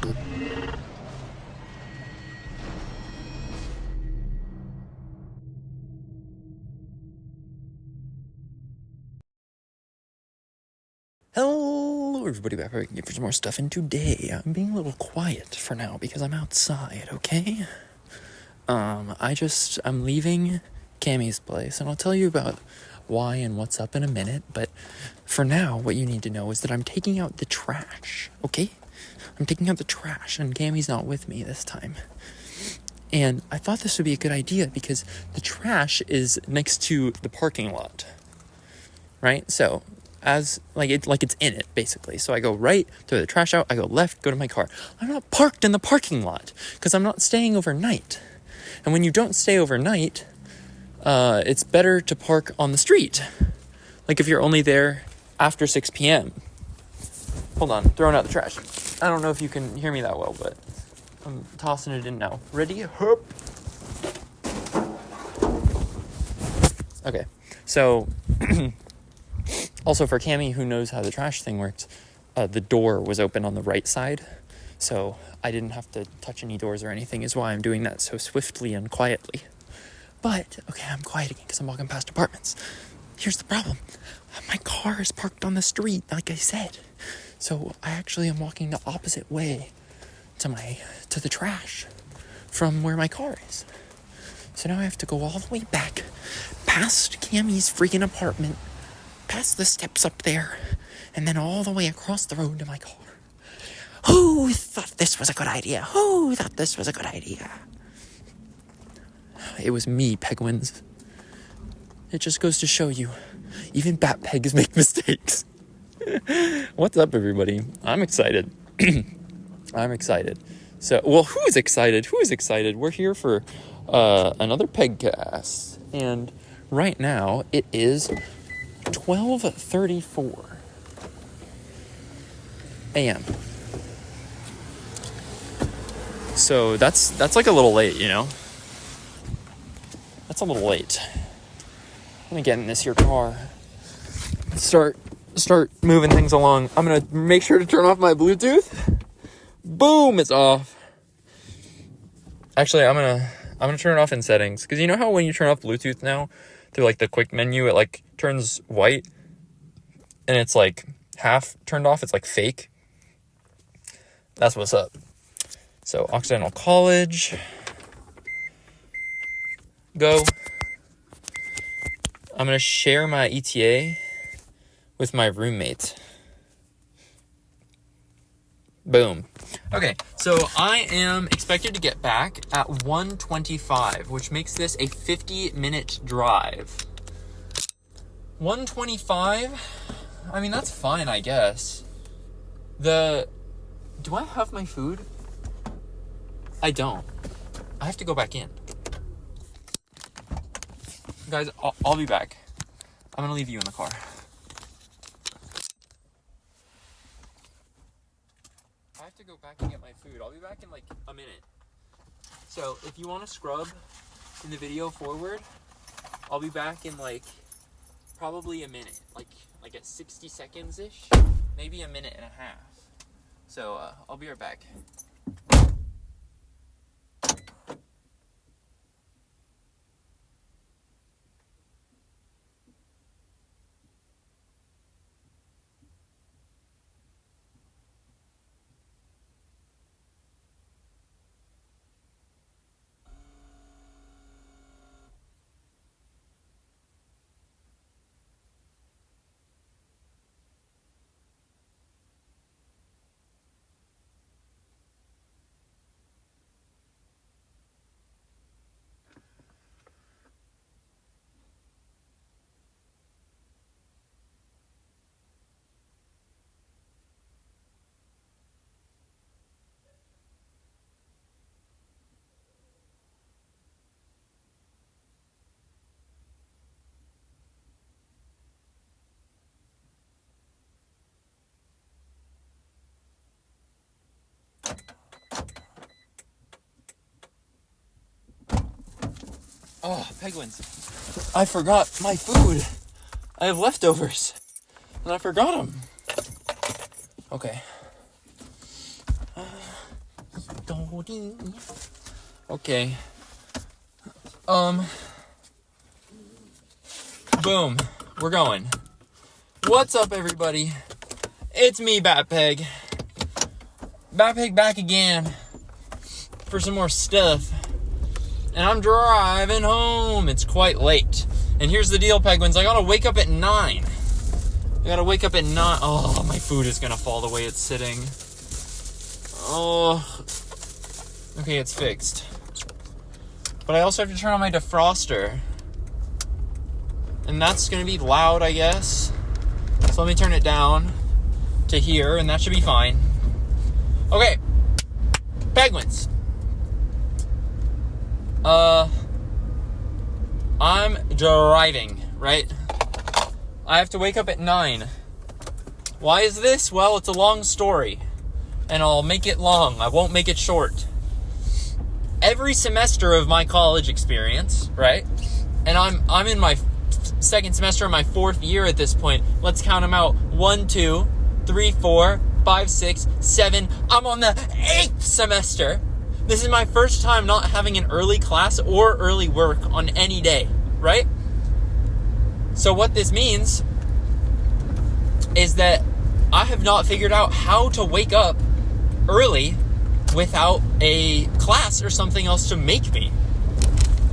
Hello everybody, back again for some more stuff, and today I'm being a little quiet for now because I'm outside, okay? I'm leaving Cammy's place, and I'll tell you about why and what's up in a minute, but for now, what you need to know is that I'm taking out the trash, okay? I'm taking out the trash, and Cammy's not with me this time. And I thought this would be a good idea because the trash is next to the parking lot, right? So, it's in it, basically. So I go right, throw the trash out, I go left, go to my car. I'm not parked in the parking lot because I'm not staying overnight. And when you don't stay overnight, it's better to park on the street. Like if you're only there after 6 p.m. Hold on, throwing out the trash. I don't know if you can hear me that well, but I'm tossing it in now. Ready? Hup. Okay, so also for Cammy, who knows how the trash thing works, the door was open on the right side, so I didn't have to touch any doors or anything, is why I'm doing that so swiftly and quietly. But, okay, I'm quiet again because I'm walking past apartments. Here's the problem. My car is parked on the street, like I said. So I actually am walking the opposite way to the trash from where my car is. So now I have to go all the way back, past Cammy's freaking apartment, past the steps up there, and then all the way across the road to my car. Who thought this was a good idea? Who thought this was a good idea? It was me, Penguins. It just goes to show you, even bat pegs make mistakes. What's up, everybody? I'm excited. I'm excited. So, well, who's excited? Who's excited? We're here for another PEGCAST, and right now it is 12:34 a.m. So that's like a little late, you know? That's a little late. I'm gonna get in this here car. Start moving things along. I'm gonna make sure to turn off my Bluetooth. Boom, it's off. Actually, I'm gonna turn it off in settings, because you know how when you turn off Bluetooth now through like the quick menu, it like turns white and it's like half turned off. It's like fake. That's what's up. So Occidental College, go. I'm gonna share my ETA with my roommate. Boom. Okay, so I am expected to get back at 1:25, which makes this a 50-minute drive. 1:25? I mean, that's fine, I guess. Do I have my food? I don't. I have to go back in. Guys, I'll be back. I'm gonna leave you in the car. I have to go back and get my food. I'll be back in like a minute. So if you want to scrub in the video forward, I'll be back in like probably a minute, like at 60 seconds ish, maybe a minute and a half. So I'll be right back. Oh, Penguins. I forgot my food. I have leftovers. And I forgot them. Okay. Okay. Boom. We're going. What's up, everybody? It's me, Batpeg. Batpeg back again for some more stuff. And I'm driving home. It's quite late. And here's the deal, Penguins. I gotta wake up at 9. Oh, my food is gonna fall the way it's sitting. Oh. Okay, it's fixed. But I also have to turn on my defroster. And that's gonna be loud, I guess. So let me turn it down to here, and that should be fine. Okay. Penguins. I'm driving, right? I have to wake up at 9. Why is this? Well, it's a long story. And I'll make it long. I won't make it short. Every semester of my college experience, right? And I'm in my second semester of my 4th year at this point. Let's count them out. 1, 2, 3, 4, 5, 6, 7. I'm on the 8th semester. This is my first time not having an early class or early work on any day, right? So what this means is that I have not figured out how to wake up early without a class or something else to make me.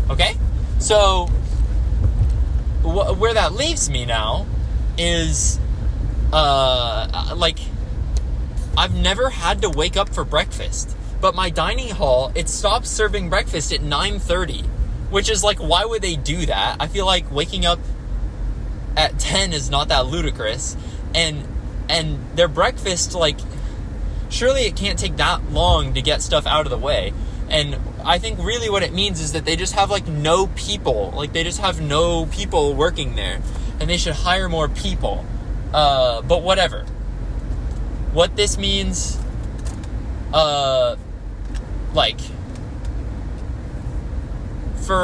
Okay? So where that leaves me now is I've never had to wake up for breakfast. But my dining hall, it stops serving breakfast at 9:30, which is like, why would they do that? I feel like waking up at 10 is not that ludicrous. And their breakfast, like, surely it can't take that long to get stuff out of the way. And I think really what it means is that they just have, like, no people. Like, they just have no people working there. And they should hire more people. But whatever. What this means, for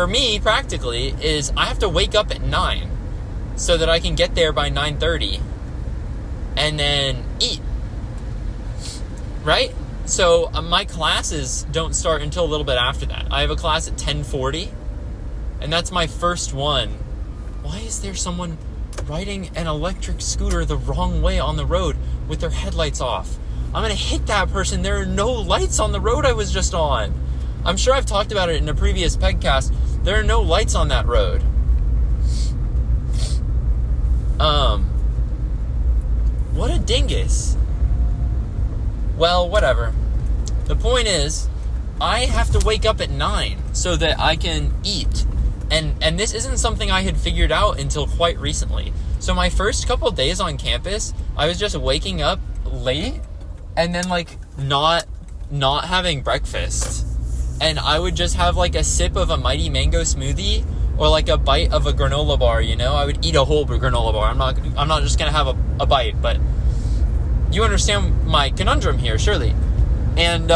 me, practically, is I have to wake up at 9 so that I can get there by 9:30 and then eat. Right? So my classes don't start until a little bit after that. I have a class at 10:40, and that's my first one. Why is there someone riding an electric scooter the wrong way on the road with their headlights off? I'm going to hit that person. There are no lights on the road I was just on. I'm sure I've talked about it in a previous PEGCAST. There are no lights on that road. What a dingus. Well, whatever. The point is, I have to wake up at 9 so that I can eat. And this isn't something I had figured out until quite recently. So my first couple of days on campus, I was just waking up late and then, like, not having breakfast. And I would just have, like, a sip of a Mighty Mango smoothie or, like, a bite of a granola bar, you know? I would eat a whole granola bar. I'm not just gonna have a bite, but you understand my conundrum here, surely. And,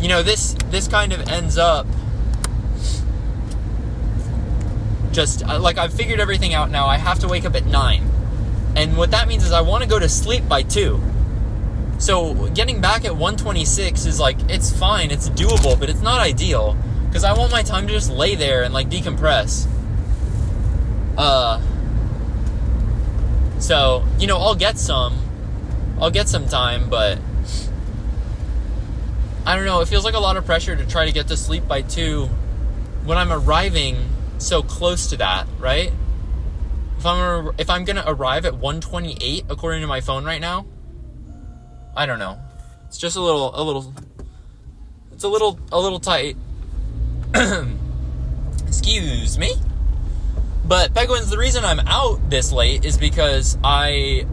this kind of ends up just, like, I've figured everything out now. I have to wake up at 9. And what that means is I want to go to sleep by 2. So getting back at 1:26 is, like, it's fine, it's doable, but it's not ideal. Because I want my time to just lay there and, like, decompress. So, I'll get some time, but I don't know, it feels like a lot of pressure to try to get to sleep by 2 when I'm arriving so close to that, right? If I'm gonna arrive at 1:28 according to my phone right now, I don't know. It's just a little tight. Excuse me. But Penguins, the reason I'm out this late is because I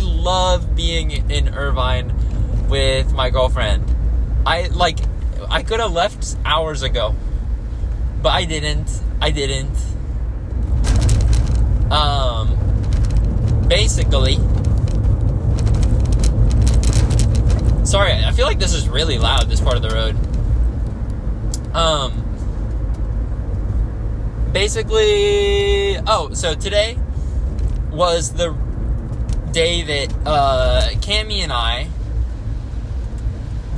love being in Irvine with my girlfriend. I could have left hours ago, but I didn't. Basically, sorry, I feel like this is really loud, this part of the road. So today was the day that Cammie and I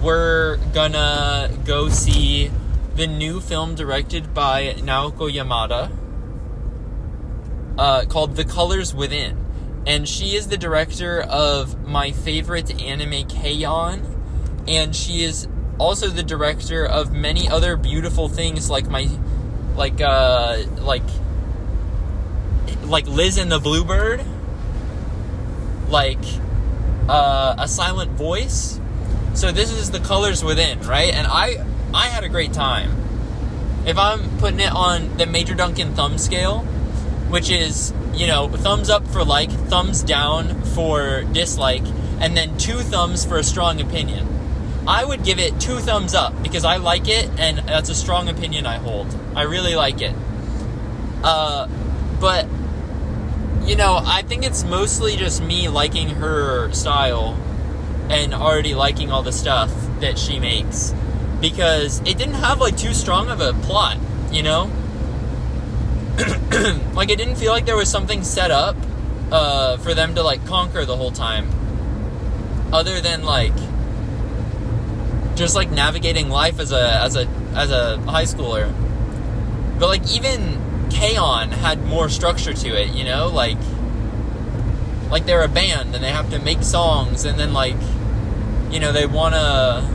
we're gonna go see the new film directed by Naoko Yamada, called The Colors Within. And she is the director of my favorite anime, K-On! And she is also the director of many other beautiful things like Liz and the Bluebird, A Silent Voice. So this is The Colors Within, right? And I had a great time. If I'm putting it on the Major Duncan thumb scale, which is, thumbs up for like, thumbs down for dislike, and then 2 thumbs for a strong opinion, I would give it 2 thumbs up because I like it, and that's a strong opinion I hold. I really like it. But, I think it's mostly just me liking her style and already liking all the stuff that she makes, because it didn't have too strong of a plot, it didn't feel like there was something set up for them to conquer the whole time, other than just navigating life as a high schooler. But even K-On! Had more structure to it, they're a band and they have to make songs, and then they wanna,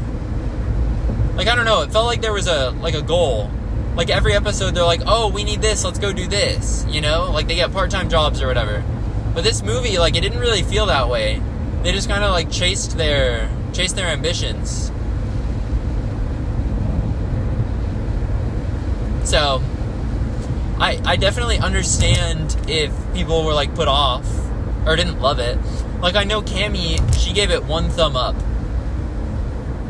I don't know, it felt like there was a goal. Every episode they're oh, we need this, let's go do this, they get part-time jobs or whatever. But this movie, it didn't really feel that way. They just kind of chased their ambitions. So I definitely understand if people were put off or didn't love it. I know Cammy, she gave it 1 thumb up.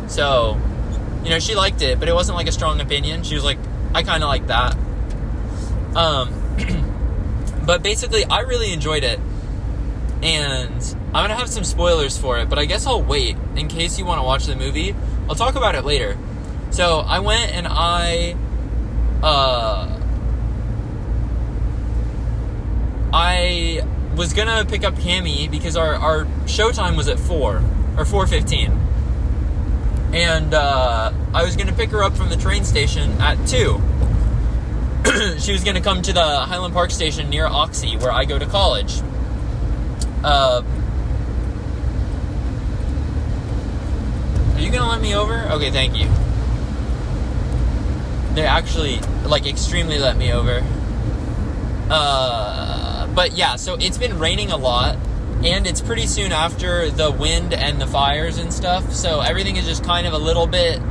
So, she liked it, but it wasn't a strong opinion. She was I kind of like that. But basically, I really enjoyed it. And I'm going to have some spoilers for it, but I guess I'll wait in case you want to watch the movie. I'll talk about it later. So, I went and I was going to pick up Cammy because our showtime was at 4, or 4:15. And I was going to pick her up from the train station at 2. She was going to come to the Highland Park station near Oxy, where I go to college. Are you going to let me over? Okay, thank you. They actually, extremely let me over. But yeah, so it's been raining a lot. And it's pretty soon after the wind and the fires and stuff, so everything is just kind of a little bit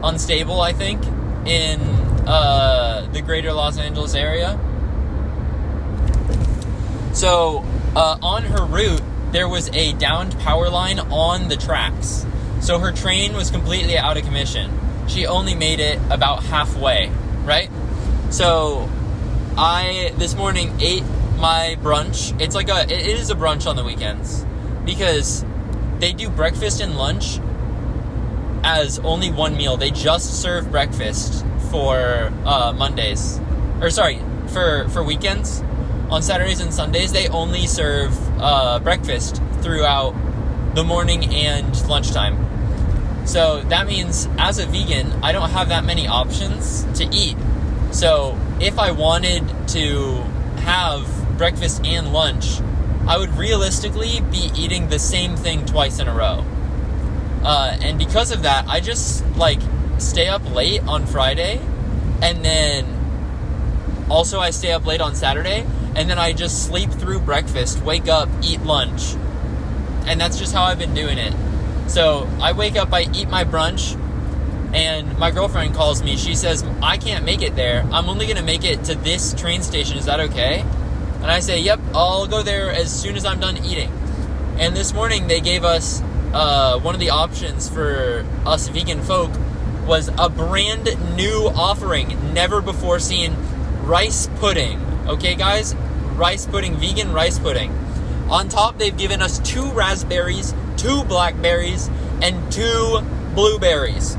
unstable, I think, in the greater Los Angeles area. So, on her route, there was a downed power line on the tracks. So her train was completely out of commission. She only made it about halfway, right? So, I, this morning, ate my brunch. It is a brunch on the weekends, because they do breakfast and lunch as only one meal. They just serve breakfast for Mondays, or sorry, for weekends. On Saturdays and Sundays, they only serve breakfast throughout the morning and lunchtime. So that means, as a vegan, I don't have that many options to eat. So if I wanted to have breakfast and lunch, I would realistically be eating the same thing twice in a row. And because of that, I just stay up late on Friday, and then also I stay up late on Saturday, and then I just sleep through breakfast, wake up, eat lunch. And that's just how I've been doing it. So I wake up, I eat my brunch, and my girlfriend calls me. She says, I can't make it there. I'm only going to make it to this train station. Is that okay? And I say, yep, I'll go there as soon as I'm done eating. And this morning they gave us, one of the options for us vegan folk was a brand new offering, never before seen, rice pudding. Okay, guys? Rice pudding, vegan rice pudding. On top, they've given us 2 raspberries, 2 blackberries, and 2 blueberries.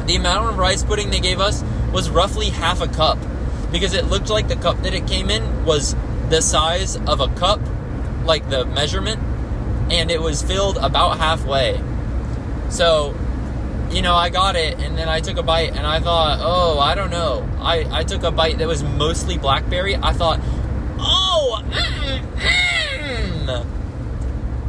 The amount of rice pudding they gave us was roughly half a cup, because it looked like the cup that it came in was the size of a cup, the measurement, and it was filled about halfway. So I got it, and then I took a bite, and I thought, oh, I don't know. I took a bite that was mostly blackberry. I thought, oh,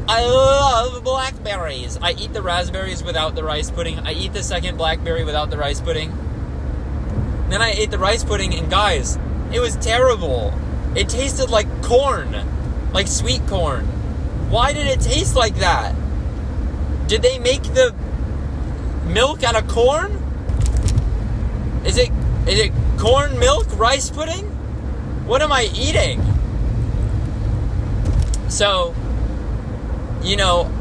I love blackberries. I eat the raspberries without the rice pudding. I eat the second blackberry without the rice pudding. Then I ate the rice pudding, and guys, it was terrible. It tasted like corn, like sweet corn. Why did it taste like that? Did they make the milk out of corn? Is it corn milk rice pudding? What am I eating? So,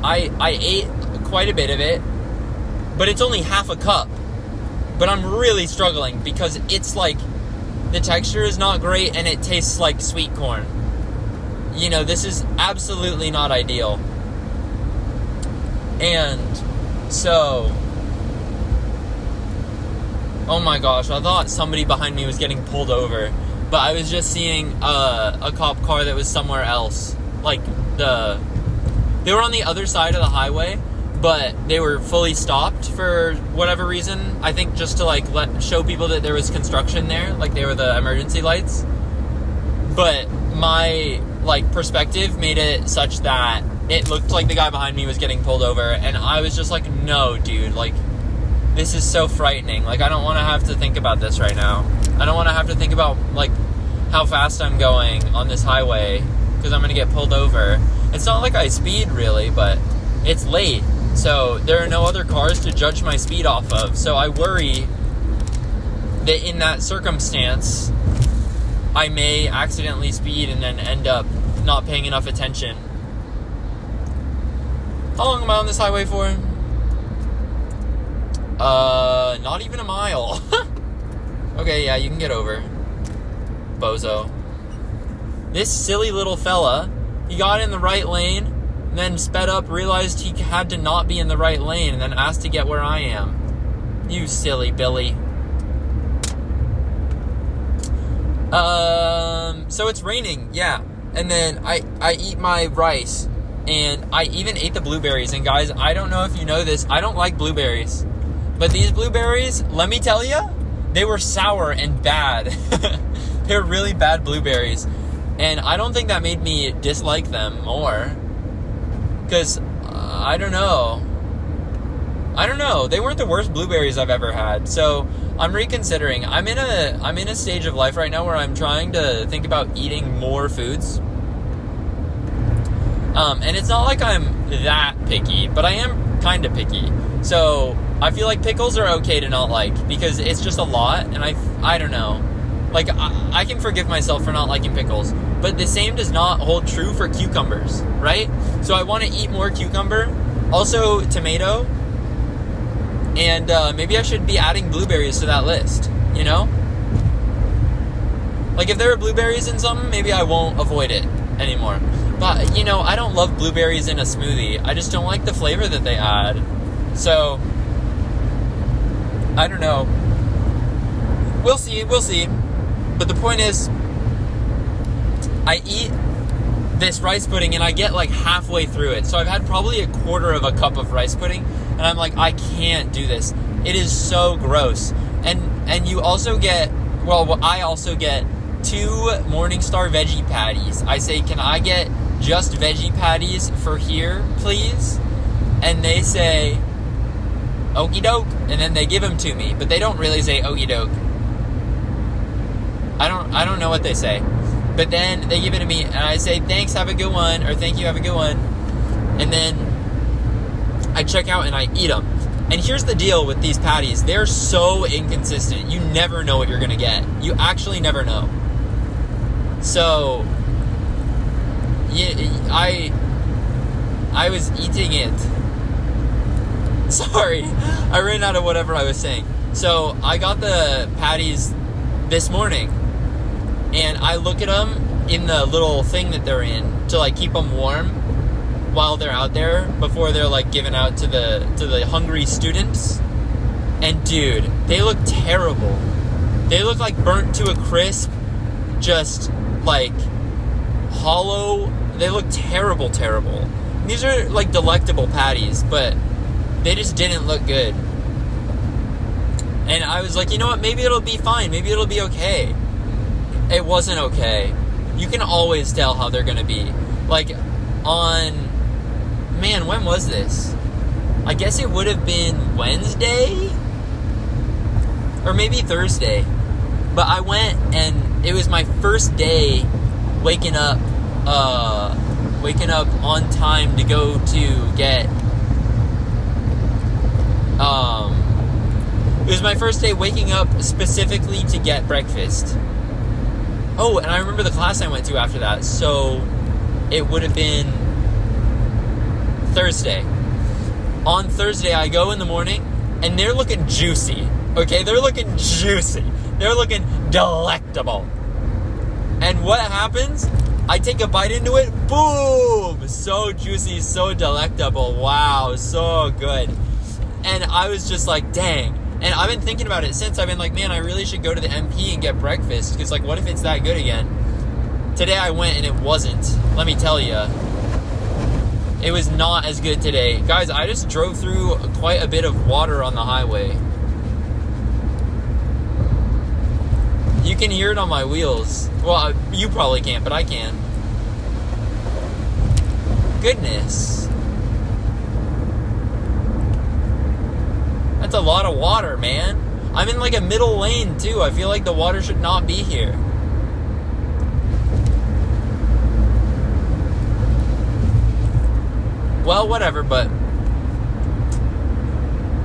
I ate quite a bit of it, but it's only half a cup. But I'm really struggling because it's like the texture is not great and it tastes like sweet corn. This is absolutely not ideal. And so, oh my gosh, I thought somebody behind me was getting pulled over, but I was just seeing a cop car that was somewhere else. They were on the other side of the highway, but they were fully stopped for whatever reason. I think just to show people that there was construction there, like they were the emergency lights. But my perspective made it such that it looked like the guy behind me was getting pulled over, and I was just like, no, dude, this is so frightening. I don't want to have to think about this right now. I don't want to have to think about how fast I'm going on this highway because I'm going to get pulled over. It's not like I speed really, but it's late, so there are no other cars to judge my speed off of. So I worry that in that circumstance, I may accidentally speed and then end up not paying enough attention. How long am I on this highway for? Not even a mile. Okay, yeah, you can get over. Bozo. This silly little fella, he got in the right lane, and then sped up, realized he had to not be in the right lane, and then asked to get where I am. You silly Billy. So it's raining, yeah. And then I eat my rice, and I even ate the blueberries. And guys, I don't know if you know this, I don't like blueberries. But these blueberries, let me tell you, they were sour and bad. They're really bad blueberries. And I don't think that made me dislike them more. Because, I don't know. They weren't the worst blueberries I've ever had. So, I'm reconsidering. I'm in a stage of life right now where I'm trying to think about eating more foods. And it's not like I'm that picky, but I am kind of picky. So, I feel like pickles are okay to not like, because it's just a lot, and I don't know. I can forgive myself for not liking pickles, but the same does not hold true for cucumbers, right? So I want to eat more cucumber, also tomato, and maybe I should be adding blueberries to that list, if there are blueberries in something, maybe I won't avoid it anymore. But, I don't love blueberries in a smoothie. I just don't like the flavor that they add. So, I don't know. We'll see. But the point is, I eat this rice pudding and I get halfway through it. So I've had probably a quarter of a cup of rice pudding, and I'm like, I can't do this. It is so gross. And you also get, I also get 2 Morningstar veggie patties. I say, can I get just veggie patties for here, please? And they say, okie doke, and then they give them to me, but they don't really say okie doke. I don't know what they say, but then they give it to me, and I say thanks, have a good one, or thank you, have a good one, and then I check out and I eat them. And here's the deal with these patties: they're so inconsistent. You never know what you're gonna get. You actually never know. So, yeah, I was eating it. Sorry, I ran out of whatever I was saying. So, I got the patties this morning, and I look at them in the little thing that they're in to keep them warm while they're out there before they're given out to the hungry students. And dude, they look terrible. They look like burnt to a crisp, just hollow. They look terrible. These are delectable patties, but they just didn't look good. And I was like, you know what, maybe it'll be fine, maybe it'll be okay. It wasn't okay. You can always tell how they're gonna be. Like, when was this? I guess it would have been Wednesday? Or maybe Thursday. But I went, and it was my first day waking up on time to go to get, it was my first day waking up specifically to get breakfast. Oh, and I remember the class I went to after that, so it would have been Thursday. On Thursday, I go in the morning, and they're looking juicy, okay? They're looking juicy. They're looking delectable. And what happens? I take a bite into it, boom! So juicy, so delectable, wow, so good. And I was just like, dang. And I've been thinking about it since. I've been like, man, I really should go to the MP and get breakfast, because, like, what if it's that good again? Today I went, and it wasn't. Let me tell you. It was not as good today. Guys, I just drove through quite a bit of water on the highway. You can hear it on my wheels. Well, you probably can't, but I can. Goodness. That's a lot of water, man. I'm in like a middle lane, too. I feel like the water should not be here. Well, whatever, but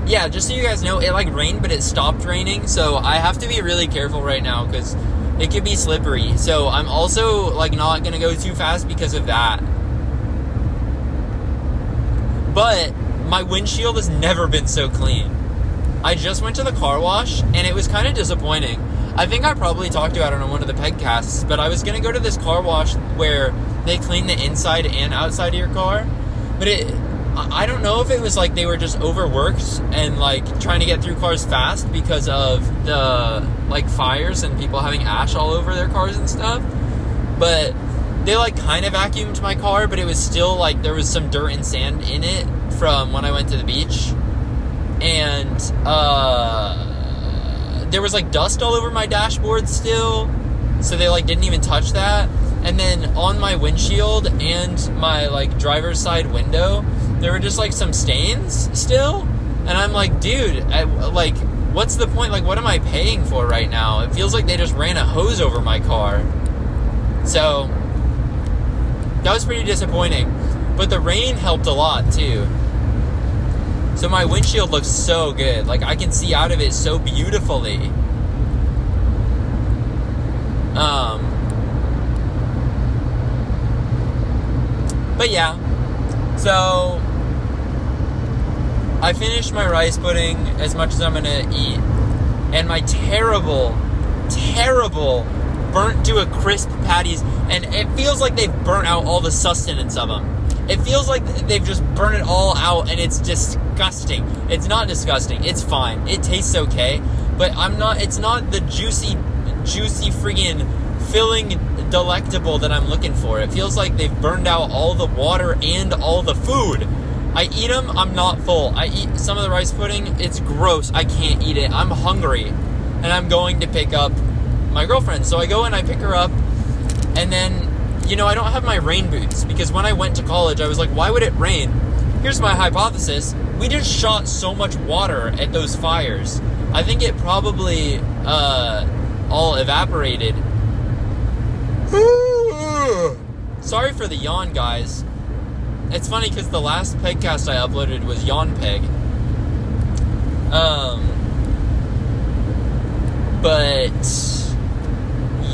yeah, just so you guys know, it like rained, but it stopped raining, so I have to be really careful right now, because it could be slippery. So I'm also like not gonna go too fast because of that. But my windshield has never been so clean. I just went to the car wash, and it was kind of disappointing. I think I probably talked about it on one of the PEGCASts, but I was gonna go to this car wash where they clean the inside and outside of your car. But I don't know if it was like they were just overworked and like trying to get through cars fast because of the like fires and people having ash all over their cars and stuff. But they like kind of vacuumed my car, but it was still like there was some dirt and sand in it from when I went to the beach. And there was like dust all over my dashboard still. So they like didn't even touch that. And then on my windshield and my like driver's side window, there were just like some stains still. And I'm like, dude, like, what's the point? Like, what am I paying for right now? It feels like they just ran a hose over my car. So that was pretty disappointing. But the rain helped a lot too. So my windshield looks so good. Like, I can see out of it so beautifully. But yeah, so I finished my rice pudding as much as I'm gonna eat, and my terrible burnt to a crisp patties, and it feels like they've burnt out all the sustenance of them. It feels like they've just burnt it all out, and it's disgusting. It's not disgusting, it's fine, it tastes okay, but it's not the juicy friggin' filling delectable that I'm looking for. It feels like they've burned out all the water and all the food. I eat them, I'm not full. I eat some of the rice pudding, it's gross. I can't eat it. I'm hungry. And I'm going to pick up my girlfriend. So I go and I pick her up, and then, you know, I don't have my rain boots, because when I went to college, I was like, why would it rain? Here's my hypothesis. We just shot so much water at those fires. I think it probably all evaporated. Sorry for the yawn, guys. It's funny because the last PEGCAST I uploaded was Yawn Peg. But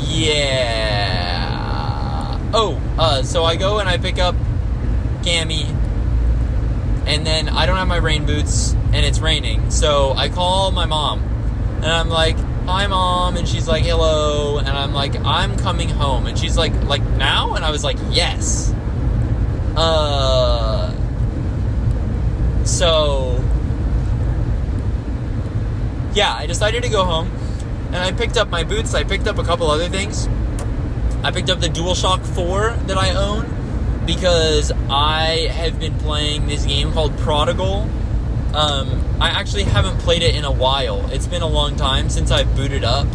yeah. So I go and I pick up Gammy, and then I don't have my rain boots, and it's raining. So I call my mom, and I'm like, hi, Mom, and she's like, hello, and I'm like, I'm coming home, and she's like now? And I was like, yes. So, yeah, I decided to go home, and I picked up my boots, I picked up a couple other things. I picked up the DualShock 4 that I own, because I have been playing this game called Prodigal, I actually haven't played it in a while. It's been a long time since I've booted up.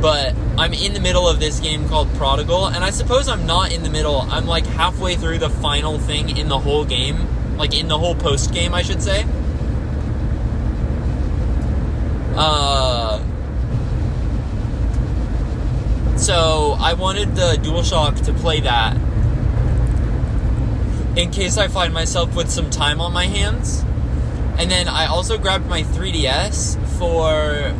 But I'm in the middle of this game called Prodigal, and I suppose I'm not in the middle. I'm like halfway through the final thing in the whole game. Like in the whole post-game, I should say. So I wanted the DualShock to play that in case I find myself with some time on my hands. And then I also grabbed my 3DS for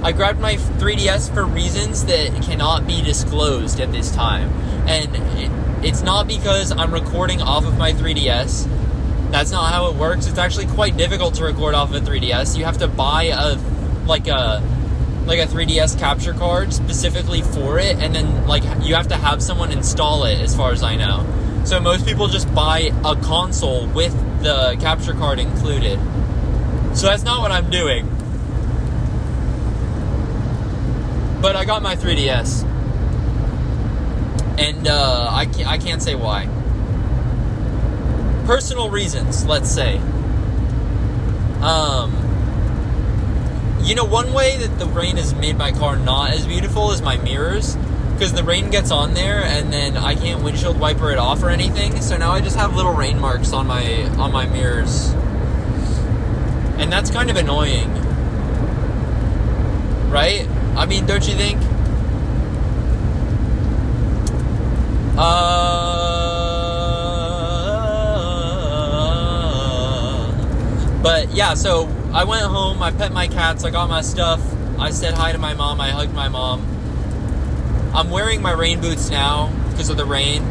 I grabbed my 3DS for reasons that cannot be disclosed at this time. And it's not because I'm recording off of my 3DS. That's not how it works. It's actually quite difficult to record off of a 3DS. You have to buy a 3DS capture card specifically for it, and then like you have to have someone install it, as far as I know. So most people just buy a console with the capture card included. So that's not what I'm doing. But I got my 3DS. And I can't say why. Personal reasons, let's say. One way that the rain has made my car not as beautiful is my mirrors. Because the rain gets on there and then I can't windshield wiper it off or anything. So now I just have little rain marks on my mirrors. And that's kind of annoying. Right? I mean, don't you think? But yeah, so I went home, I pet my cats, I got my stuff, I said hi to my mom, I hugged my mom. I'm wearing my rain boots now because of the rain.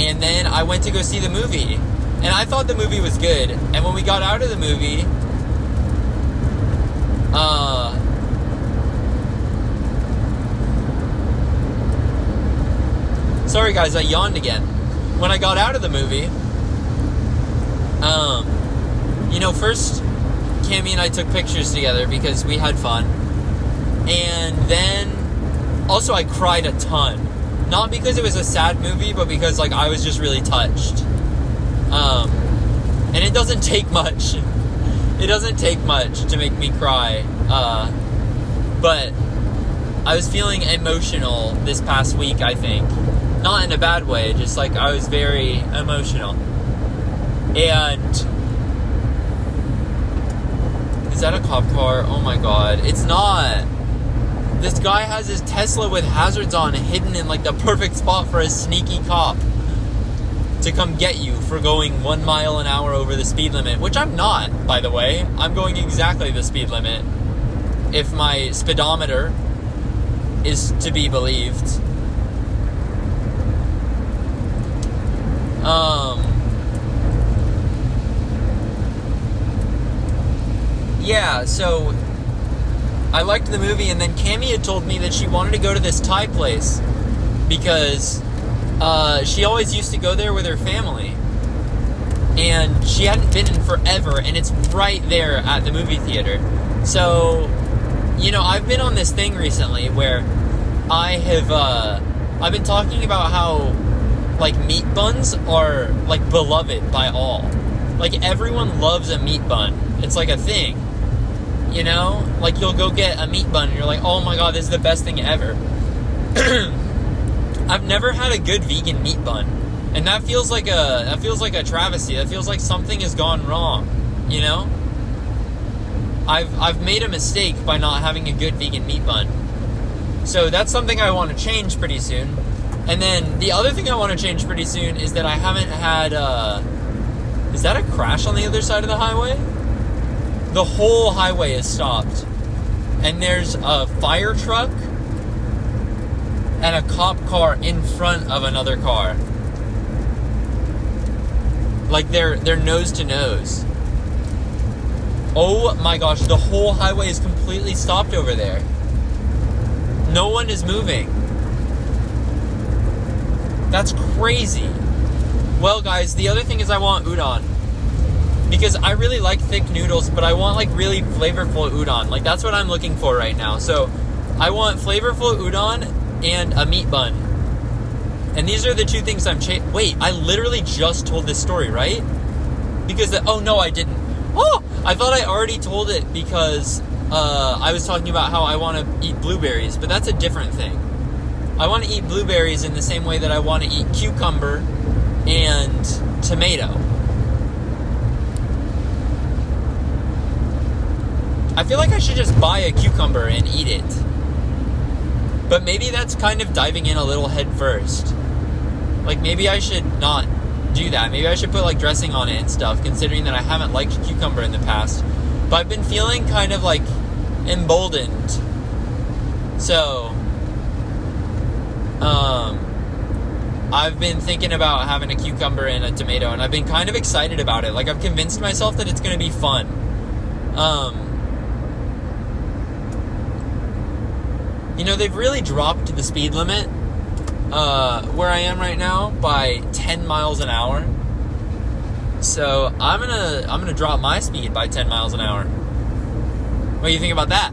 And then I went to go see the movie. And I thought the movie was good. And when we got out of the movie, sorry guys, I yawned again. When I got out of the movie, first Cammy and I took pictures together because we had fun. And then also I cried a ton. Not because it was a sad movie, but because I was just really touched. And it doesn't take much. It doesn't take much to make me cry. But I was feeling emotional this past week, I think. Not in a bad way, just I was very emotional. And is that a cop car? Oh my god. It's not. This guy has his Tesla with hazards on hidden in the perfect spot for a sneaky cop to come get you for going 1 mile an hour over the speed limit, which I'm not, by the way. I'm going exactly the speed limit, if my speedometer is to be believed. Yeah, so I liked the movie, and then Cammy had told me that she wanted to go to this Thai place because she always used to go there with her family, and she hadn't been in forever, and it's right there at the movie theater. So, I've been on this thing recently where I've been talking about how meat buns are beloved by all. Everyone loves a meat bun. It's a thing. You'll go get a meat bun and you're like, oh my god, this is the best thing ever. I've never had a good vegan meat bun. And that feels like a travesty. That feels like something has gone wrong. I've made a mistake by not having a good vegan meat bun. So that's something I want to change pretty soon. And then the other thing I want to change pretty soon is that I haven't had is that a crash on the other side of the highway? The whole highway is stopped. And there's a fire truck and a cop car in front of another car. They're nose to nose. Oh my gosh, the whole highway is completely stopped over there. No one is moving. That's crazy. Well, guys, the other thing is I want udon. Because I really like thick noodles, but I want really flavorful udon. That's what I'm looking for right now. So I want flavorful udon and a meat bun. And these are the two things I'm wait, I literally just told this story, right? Because oh no, I didn't. Oh, I thought I already told it because I was talking about how I want to eat blueberries, but that's a different thing. I want to eat blueberries in the same way that I want to eat cucumber and tomato. I feel like I should just buy a cucumber and eat it. But maybe that's kind of diving in a little head first. Like, maybe I should not do that. Maybe I should put, like, dressing on it and stuff, considering that I haven't liked cucumber in the past. But I've been feeling kind of, like, emboldened. So, I've been thinking about having a cucumber and a tomato, and I've been kind of excited about it. Like, I've convinced myself that it's going to be fun. You know, they've really dropped the speed limit where I am right now by 10 miles an hour. So I'm gonna drop my speed by 10 miles an hour. What do you think about that?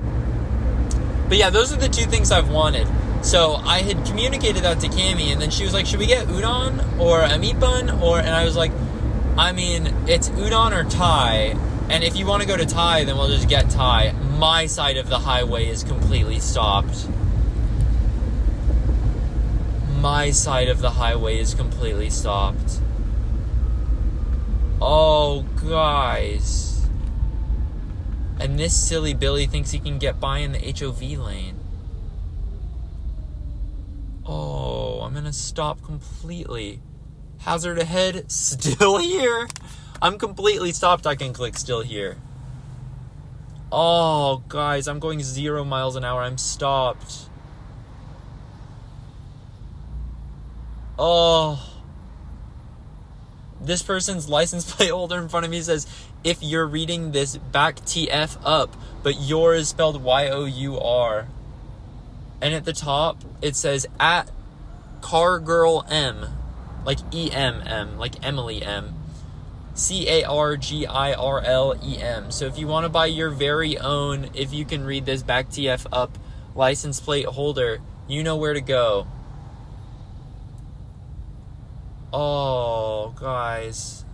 But yeah, those are the two things I've wanted. So I had communicated that to Cammie, and then she was like, should we get udon or a meat bun? And I was like, I mean, it's udon or Thai, and if you want to go to Thai, then we'll just get Thai. My side of the highway is completely stopped. My side of the highway is completely stopped. Oh, guys. And this silly Billy thinks he can get by in the HOV lane. Oh, I'm gonna stop completely. Hazard ahead, still here. I'm completely stopped. I can click still here. Oh, guys, I'm going 0 miles an hour. I'm stopped. Oh. This person's license plate holder in front of me says, if you're reading this, back TF up, but your is spelled Y-O-U-R. And at the top, it says, at Cargirl M, like E-M-M, like Emily M. C-A-R-G-I-R-L-E-M. So if you want to buy your very own, if you can read this, back TF up, license plate holder, you know where to go. Oh, guys.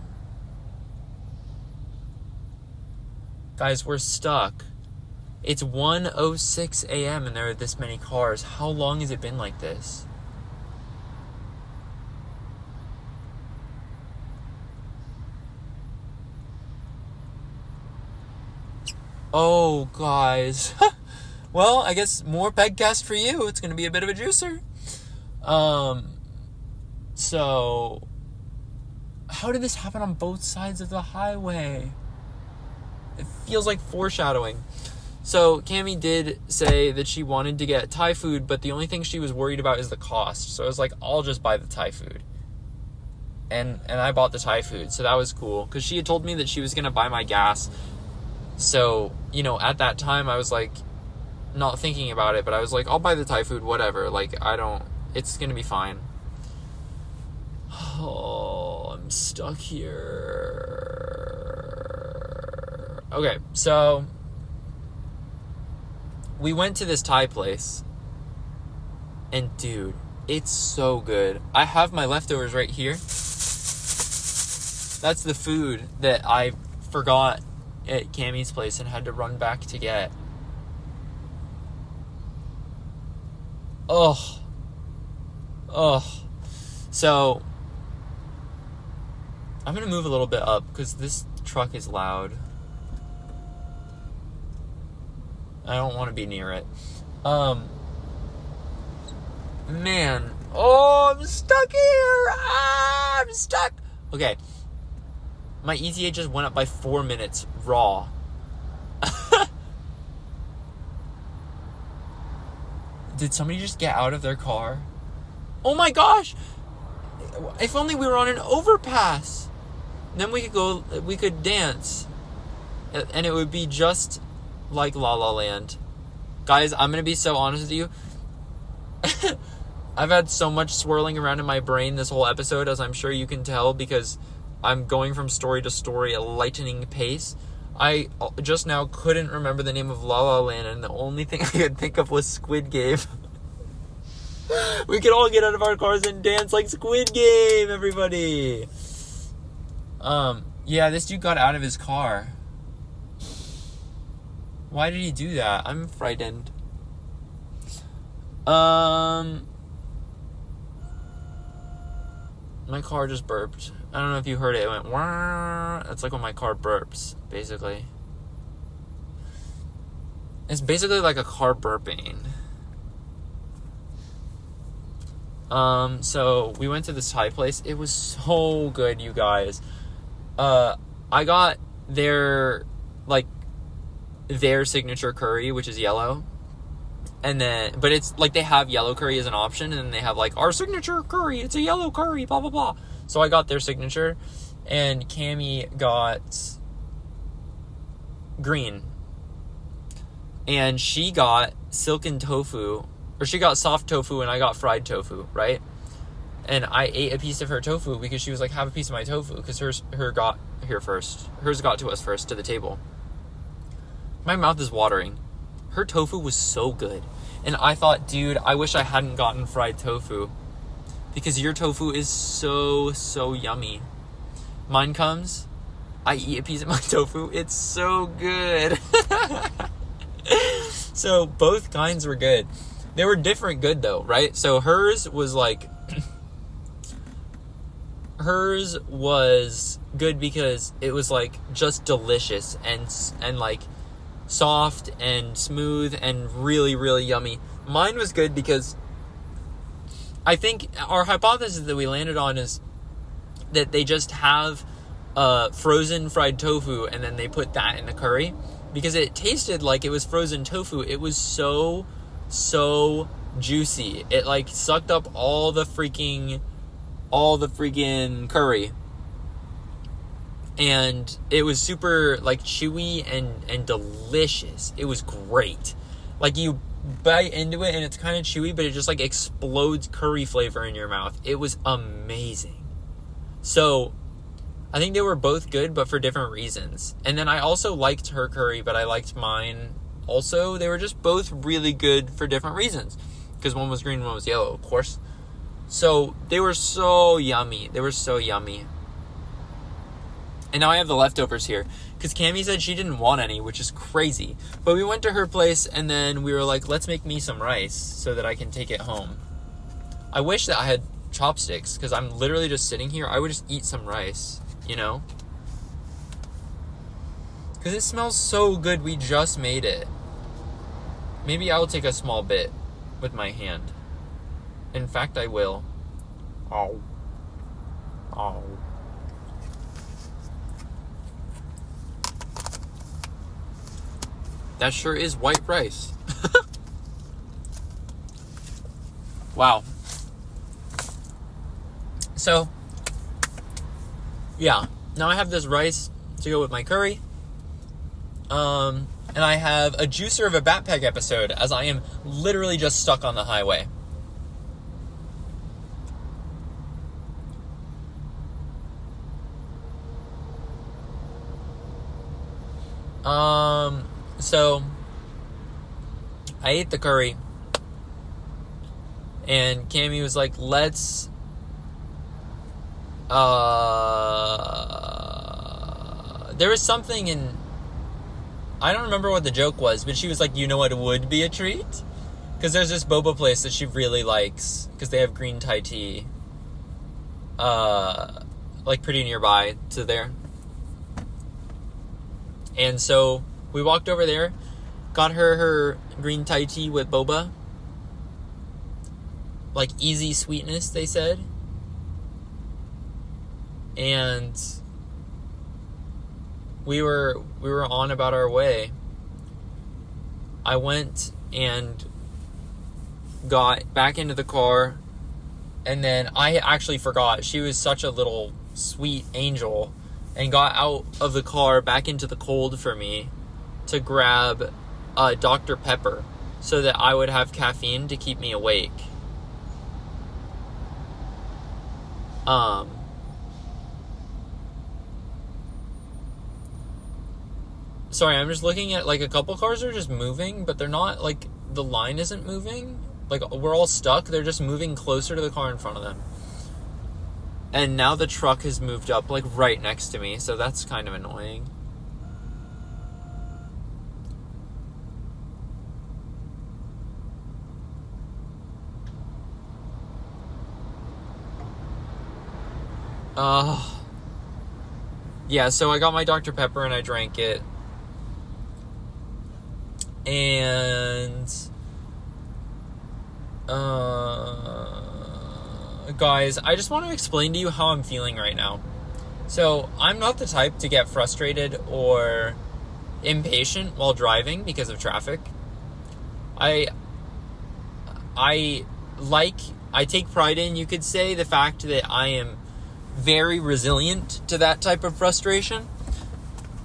Guys, we're stuck. It's 1:06 a.m. and there are this many cars. How long has it been like this? Oh, guys. Well, I guess more PEGCAST for you. It's going to be a bit of a juicer. So, how did this happen on both sides of the highway? It feels like foreshadowing. So, Cammie did say that she wanted to get Thai food, but the only thing she was worried about is the cost. So I was like, I'll just buy the Thai food. And I bought the Thai food, so that was cool. Because she had told me that she was going to buy my gas. So, you know, at that time, I was like, not thinking about it, but I was like, I'll buy the Thai food, whatever. Like, it's going to be fine. Oh, I'm stuck here. Okay, so we went to this Thai place, and dude, it's so good. I have my leftovers right here. That's the food that I forgot at Cammie's place and had to run back to get. Oh. So I'm gonna move a little bit up because this truck is loud. I don't want to be near it. Man. Oh, I'm stuck here. I'm stuck. Okay. My ETA just went up by 4 minutes raw. Did somebody just get out of their car? Oh my gosh! If only we were on an overpass. Then we could dance. And it would be just like La La Land. Guys, I'm gonna be so honest with you. I've had so much swirling around in my brain this whole episode, as I'm sure you can tell, because I'm going from story to story at a lightning pace. I just now couldn't remember the name of La La Land, and the only thing I could think of was Squid Game. We could all get out of our cars and dance like Squid Game, everybody. Yeah, this dude got out of his car. Why did he do that? I'm frightened. My car just burped. I don't know if you heard it. It went wah. That's like when my car burps, basically. It's basically like a car burping. So we went to this Thai place. It was so good, you guys. I got their signature curry, which is yellow. And then, but it's like they have yellow curry as an option, and then they have like our signature curry, it's a yellow curry, blah, blah, blah. So I got their signature, and Cammie got green. And she got silken tofu, or she got soft tofu, and I got fried tofu, right? And I ate a piece of her tofu because she was like, have a piece of my tofu, because hers got here first. Hers got to us first, to the table. My mouth is watering. Her tofu was so good. And I thought, dude, I wish I hadn't gotten fried tofu, because your tofu is so, so yummy. Mine comes, I eat a piece of my tofu. It's so good. So both kinds were good. They were different good though, right? So hers was like, hers was good because it was like just delicious and like soft and smooth and really, really yummy. Mine was good because I think our hypothesis that we landed on is that they just have frozen fried tofu and then they put that in the curry, because it tasted like it was frozen tofu. It was so, so juicy. It like sucked up all the freaking curry. And it was super like chewy and delicious. It was great. Like you bite into it and it's kind of chewy, but it just like explodes curry flavor in your mouth. It was amazing. So I think they were both good, but for different reasons. And then I also liked her curry, but I liked mine also. They were just both really good for different reasons, because one was green and one was yellow, of course. So they were so yummy. They were so yummy. And now I have the leftovers here, because Cammie said she didn't want any, which is crazy. But we went to her place, and then we were like, let's make me some rice so that I can take it home. I wish that I had chopsticks, because I'm literally just sitting here. I would just eat some rice, you know? Because it smells so good. We just made it. Maybe I will take a small bit with my hand. In fact, I will. Oh. Oh. That sure is white rice. Wow. So, yeah. Now I have this rice to go with my curry. And I have a juicer of a Batpeg episode, as I am literally just stuck on the highway. So I ate the curry, and Cammie was like, let's there was something in, I don't remember what the joke was, but she was like, you know what would be a treat? Because there's this boba place that she really likes, because they have green Thai tea like pretty nearby to there. And so we walked over there, got her green Thai tea with boba. Like easy sweetness, they said. And we were on about our way. I went and got back into the car, and then I actually forgot. She was such a little sweet angel, and got out of the car back into the cold for me to grab Dr. Pepper so that I would have caffeine to keep me awake. Sorry, I'm just looking at, like, a couple cars are just moving, but they're not, like, the line isn't moving. Like, we're all stuck. They're just moving closer to the car in front of them. And now the truck has moved up, like, right next to me, so that's kind of annoying. Yeah, so I got my Dr. Pepper and I drank it. And guys, I just want to explain to you how I'm feeling right now. So, I'm not the type to get frustrated or impatient while driving because of traffic. I take pride in, you could say, the fact that I am very resilient to that type of frustration.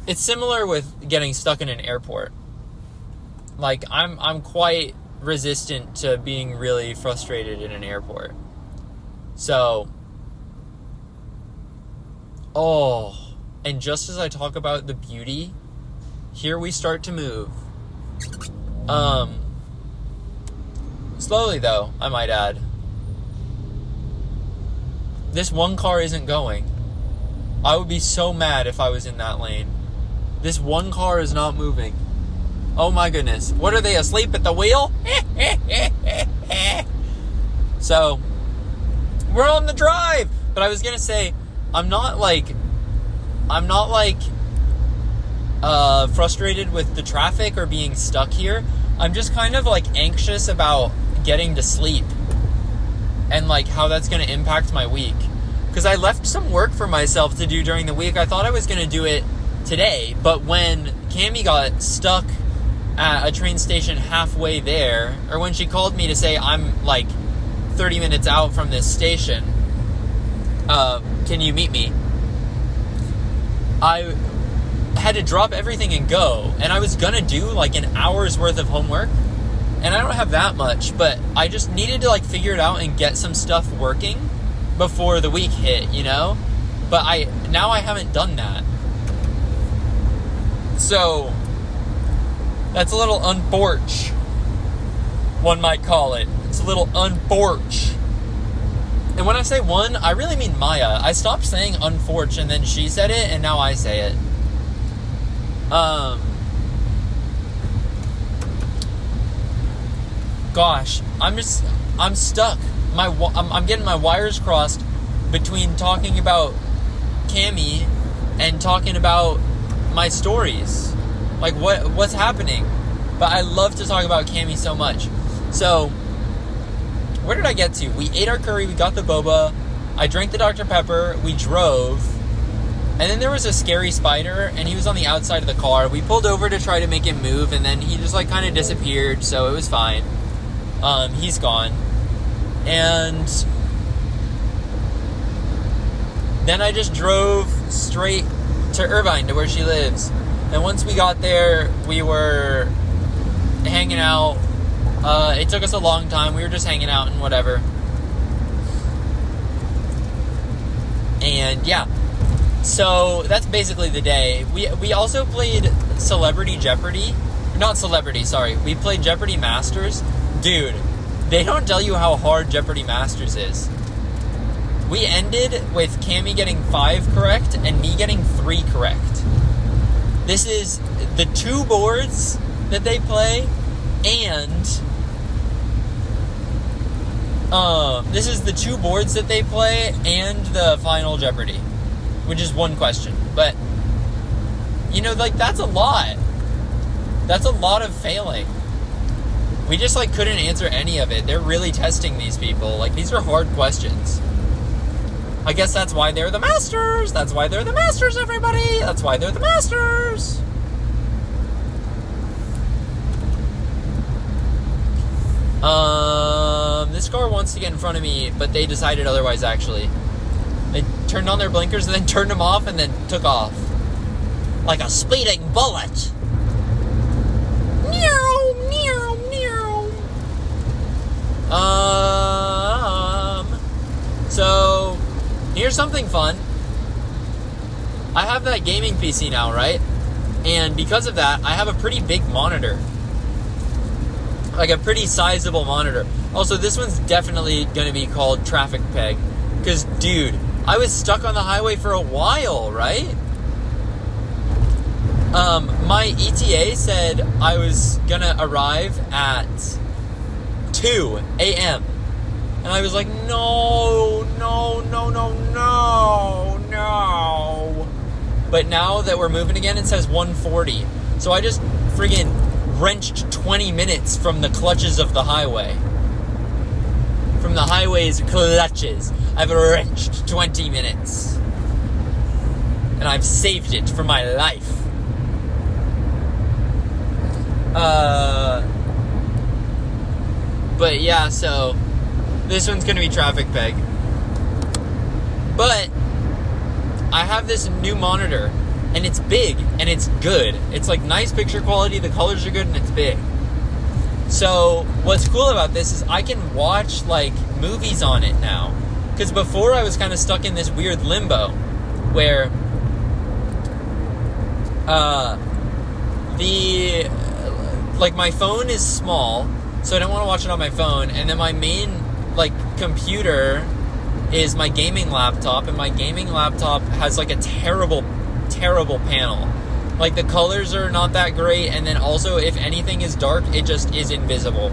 It's similar with getting stuck in an airport. Like, I'm quite resistant to being really frustrated in an airport. So, and just as I talk about the beauty, here we start to move. Slowly though, I might add. This one car isn't going. I would be so mad if I was in that lane. This one car is not moving. Oh my goodness. What are they, asleep at the wheel? So, we're on the drive. But I was gonna say, I'm not frustrated with the traffic or being stuck here. I'm just kind of like anxious about getting to sleep and like how that's gonna impact my week. Because I left some work for myself to do during the week. I thought I was gonna do it today, but when Cammie got stuck at a train station halfway there, or when she called me to say I'm like 30 minutes out from this station, can you meet me? I had to drop everything and go, and I was gonna do like an hour's worth of homework, and I don't have that much, but I just needed to like figure it out and get some stuff working before the week hit, you know? But I haven't done that. So, that's a little unfortunate, one might call it. It's a little unfortunate. And when I say one, I really mean Maya. I stopped saying unfortunate, and then she said it, and now I say it. Gosh, I'm stuck. I'm getting my wires crossed between talking about Cammie and talking about my stories. Like, what's happening? But I love to talk about Cammie so much. So, where did I get to? We ate our curry, we got the boba, I drank the Dr. Pepper, we drove, and then there was a scary spider, and he was on the outside of the car. We pulled over to try to make him move, and then he just, like, kind of disappeared, so it was fine. He's gone. And then I just drove straight to Irvine, to where she lives. And once we got there, we were hanging out. It took us a long time. We were just hanging out and whatever. And yeah. So that's basically the day. We also played Celebrity Jeopardy. Not Celebrity, sorry. We played Jeopardy Masters. Dude, they don't tell you how hard Jeopardy Masters is. We ended with Cammie getting 5 correct and me getting 3 correct. This is the 2 boards that they play, and this is the 2 boards that they play and the final Jeopardy, which is 1 question. But you know, like, that's a lot. That's a lot of failing. We just like couldn't answer any of it. They're really testing these people. Like, these are hard questions. I guess that's why they're the masters. That's why they're the masters, everybody. That's why they're the masters. This car wants to get in front of me, but they decided otherwise, actually. They turned on their blinkers and then turned them off and then took off. Like a speeding bullet. Meow, meow, meow. So, here's something fun. I have that gaming PC now, right? And because of that, I have a pretty big monitor. Like a pretty sizable monitor. Also, this one's definitely going to be called Trafficpeg. Because, dude, I was stuck on the highway for a while, right? My ETA said I was going to arrive at 2 a.m. And I was like, no. But now that we're moving again, it says 1:40. So I just friggin' wrenched 20 minutes from the clutches of the highway. From the highway's clutches. I've wrenched 20 minutes. And I've saved it for my life. But yeah, so this one's gonna be Trafficpeg. But I have this new monitor, and it's big, and it's good. It's like nice picture quality, the colors are good, and it's big. So what's cool about this is I can watch like movies on it now. Because before I was kind of stuck in this weird limbo where my phone is small, so I don't want to watch it on my phone, and then my main like computer is my gaming laptop, and my gaming laptop has like a terrible panel. Like the colors are not that great, and then also if anything is dark, it just is invisible.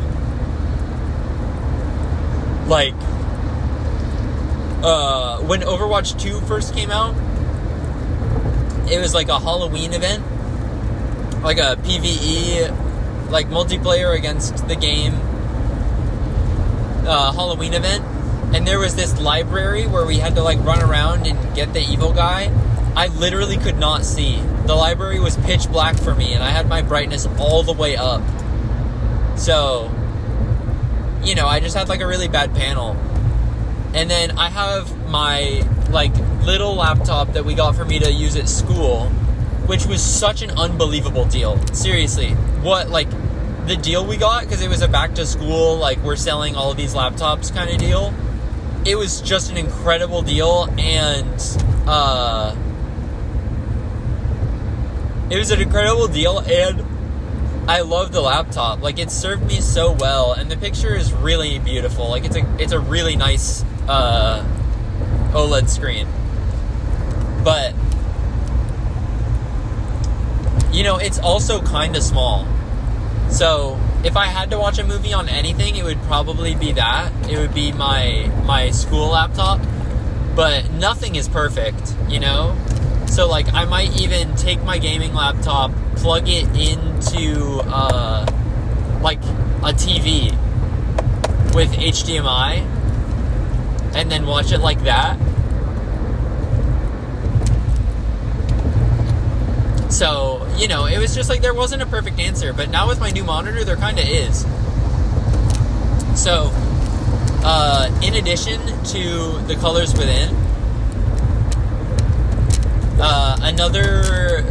Like when Overwatch 2 first came out, it was like a Halloween event, like a PvE, like multiplayer against the game Halloween event. And there was this library where we had to like run around and get the evil guy. I literally could not see. The library was pitch black for me, and I had my brightness all the way up. So, you know, I just had like a really bad panel. And then I have my like little laptop that we got for me to use at school, which was such an unbelievable deal. Seriously, what, like, the deal we got, because it was a back to school, like, we're selling all of these laptops kind of deal. It was just an incredible deal, and it was an incredible deal, and I love the laptop. Like, it served me so well, and the picture is really beautiful. Like, it's a really nice OLED screen. But, you know, it's also kind of small. So, if I had to watch a movie on anything, it would probably be that. It would be my school laptop. But nothing is perfect, you know? So, like, I might even take my gaming laptop, plug it into, like, a TV with HDMI, and then watch it like that. So, you know, it was just like there wasn't a perfect answer. But now with my new monitor, there kind of is. So, in addition to the colors within, another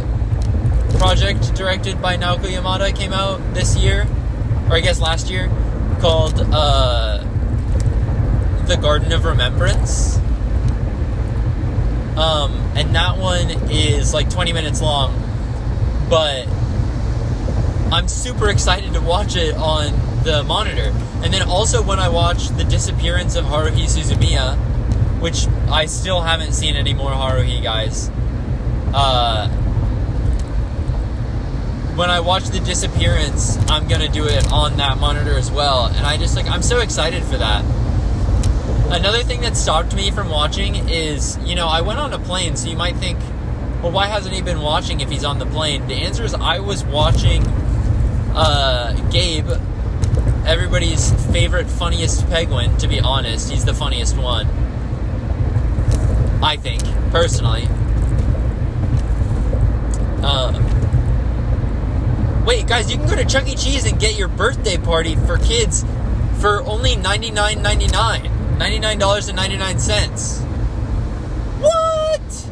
project directed by Naoko Yamada came out this year, or I guess last year, called The Garden of Remembrance. And that one is like 20 minutes long, but I'm super excited to watch it on the monitor. And then also when I watched The Disappearance of Haruhi Suzumiya, which I still haven't seen any more Haruhi, guys. When I watch The Disappearance, I'm gonna do it on that monitor as well. And I'm so excited for that. Another thing that stopped me from watching is, you know, I went on a plane, so you might think, well, why hasn't he been watching if he's on the plane? The answer is I was watching Gabe, everybody's favorite, funniest penguin, to be honest. He's the funniest one, I think, personally. Wait, guys, you can go to Chuck E. Cheese and get your birthday party for kids for only $99.99. $99.99. What?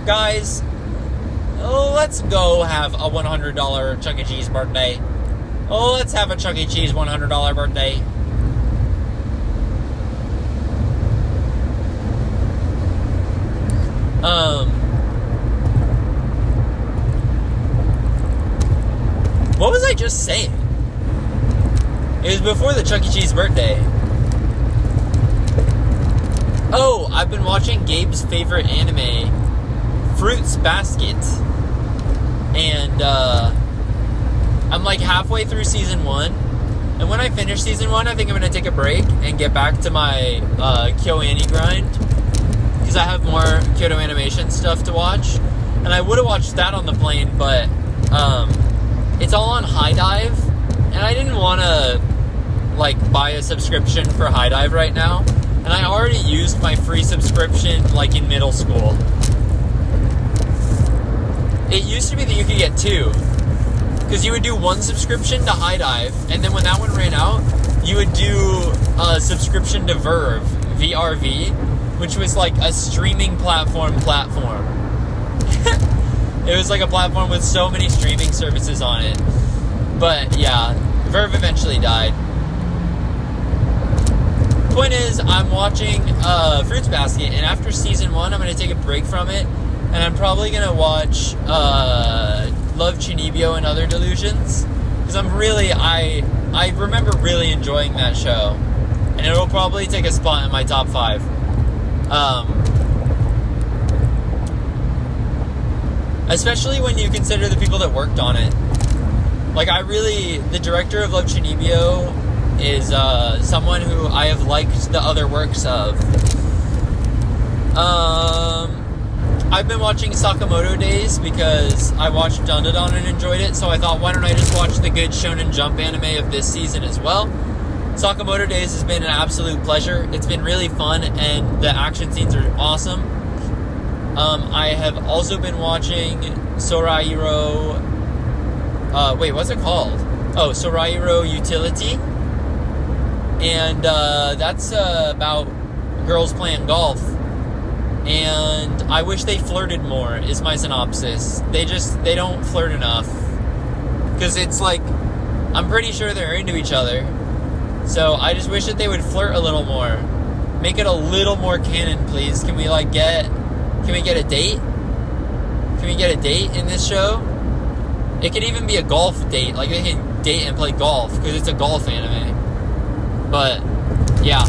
Guys, let's go have a $100 Chuck E. Cheese birthday. Let's have a Chuck E. Cheese $100 birthday. What was I just saying? It was before the Chuck E. Cheese birthday. Oh, I've been watching Gabe's favorite anime, Fruits Basket. And, I'm like halfway through season 1. And when I finish season 1, I think I'm going to take a break and get back to my, KyoAni grind. Because I have more Kyoto Animation stuff to watch. And I would have watched that on the plane, but, it's all on High Dive. And I didn't want to, like, buy a subscription for High Dive right now. And I already used my free subscription, like, in middle school. It used to be that you could get 2. Because you would do 1 subscription to High Dive, and then when that one ran out, you would do a subscription to Verve, VRV, which was like a streaming platform. It was like a platform with so many streaming services on it. But yeah, Verve eventually died. Point is, I'm watching Fruits Basket, and after season 1, I'm going to take a break from it, and I'm probably going to watch Love, Chinibyo, and Other Delusions, because I remember really enjoying that show, and it'll probably take a spot in my top 5. Especially when you consider the people that worked on it. Like, the director of Love, Chinibyo is someone who I have liked the other works of. I've been watching Sakamoto Days because I watched Dandadan and enjoyed it, so I thought, why don't I just watch the good Shonen Jump anime of this season as well? Sakamoto Days has been an absolute pleasure. It's been really fun, and the action scenes are awesome. I have also been watching Sorairo... what's it called? Oh, Sorairo Utility. And that's about girls playing golf. And I wish they flirted more, is my synopsis. They don't flirt enough. Because it's like, I'm pretty sure they're into each other. So I just wish that they would flirt a little more. Make it a little more canon, please. Can we get a date? Can we get a date in this show? It could even be a golf date. Like, they can date and play golf, because it's a golf anime. But, yeah.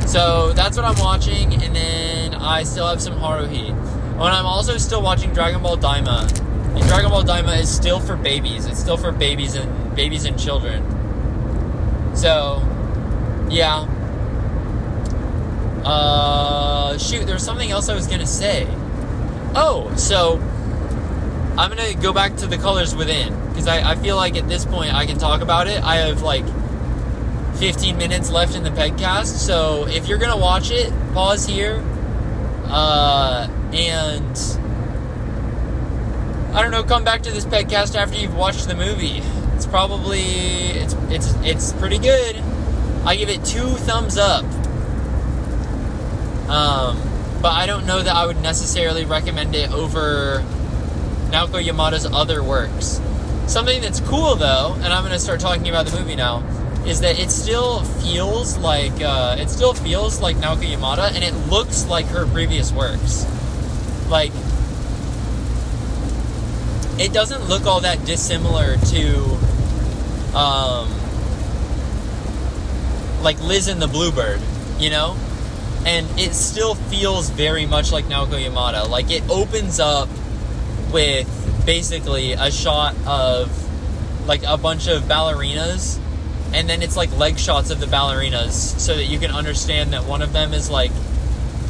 So, that's what I'm watching, and then I still have some Haruhi. Oh, and I'm also still watching Dragon Ball Daima. And Dragon Ball Daima is still for babies. It's still for babies and children. So, yeah. Shoot, there was something else I was gonna say. Oh, so I'm gonna go back to The Colors Within, because I feel like at this point I can talk about it. I have like 15 minutes left in the PEGCAST, so if you're gonna watch it, pause here, and I don't know, come back to this PEGCAST after you've watched the movie. It's probably it's pretty good. I give it 2 thumbs up. But I don't know that I would necessarily recommend it over Naoko Yamada's other works. Something that's cool, though, and I'm going to start talking about the movie now, is that it still feels like Naoko Yamada, and it looks like her previous works. Like, it doesn't look all that dissimilar to, like Liz and the Bluebird, you know? And it still feels very much like Naoko Yamada. Like, it opens up with basically a shot of like a bunch of ballerinas, and then it's like leg shots of the ballerinas, so that you can understand that one of them is like,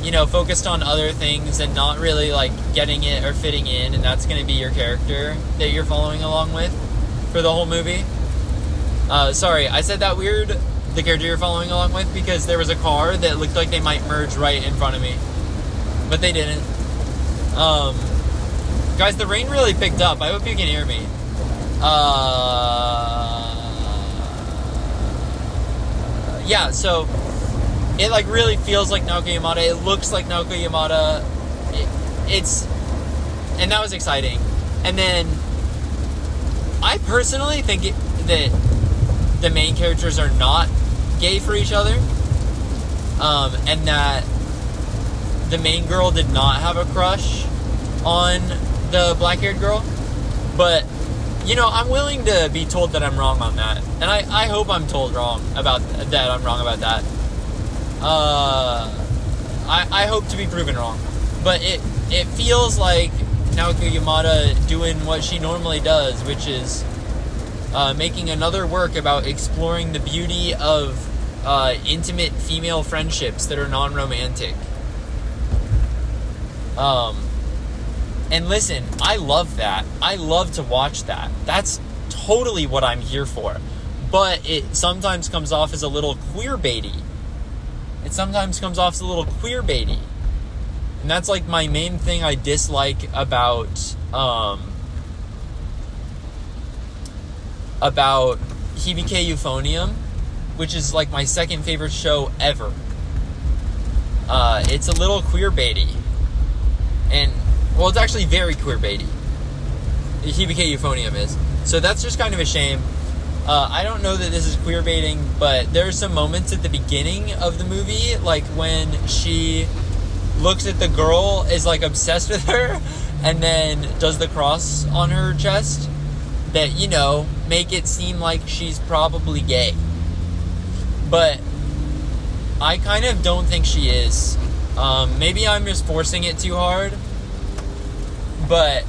you know, focused on other things and not really like getting it or fitting in, and that's going to be your character that you're following along with for the whole movie. Sorry, I said that weird, the character you're following along with, because there was a car that looked like they might merge right in front of me, but they didn't. Guys, the rain really picked up. I hope you can hear me. Yeah, so it like really feels like Naoko Yamada. It looks like Naoko Yamada. And that was exciting. And then I personally think that the main characters are not gay for each other, and that the main girl did not have a crush on the black-haired girl, but I'm willing to be told that I'm wrong on that. And I hope I'm told wrong about that. I'm wrong about that. I hope to be proven wrong. But it feels like Naoko Yamada doing what she normally does, which is making another work about exploring the beauty of intimate female friendships that are non-romantic. And listen, I love that. I love to watch that. That's totally what I'm here for. But it sometimes comes off as a little queerbaity. And that's like my main thing I dislike about Hibike Euphonium, which is like my second favorite show ever. It's a little queerbaity. And well, it's actually very queerbaity. Hibike Euphonium is. So that's just kind of a shame. I don't know that this is queerbaiting, but there are some moments at the beginning of the movie, like when she looks at the girl, is like obsessed with her, and then does the cross on her chest, that, make it seem like she's probably gay. But I kind of don't think she is. Maybe I'm just forcing it too hard. But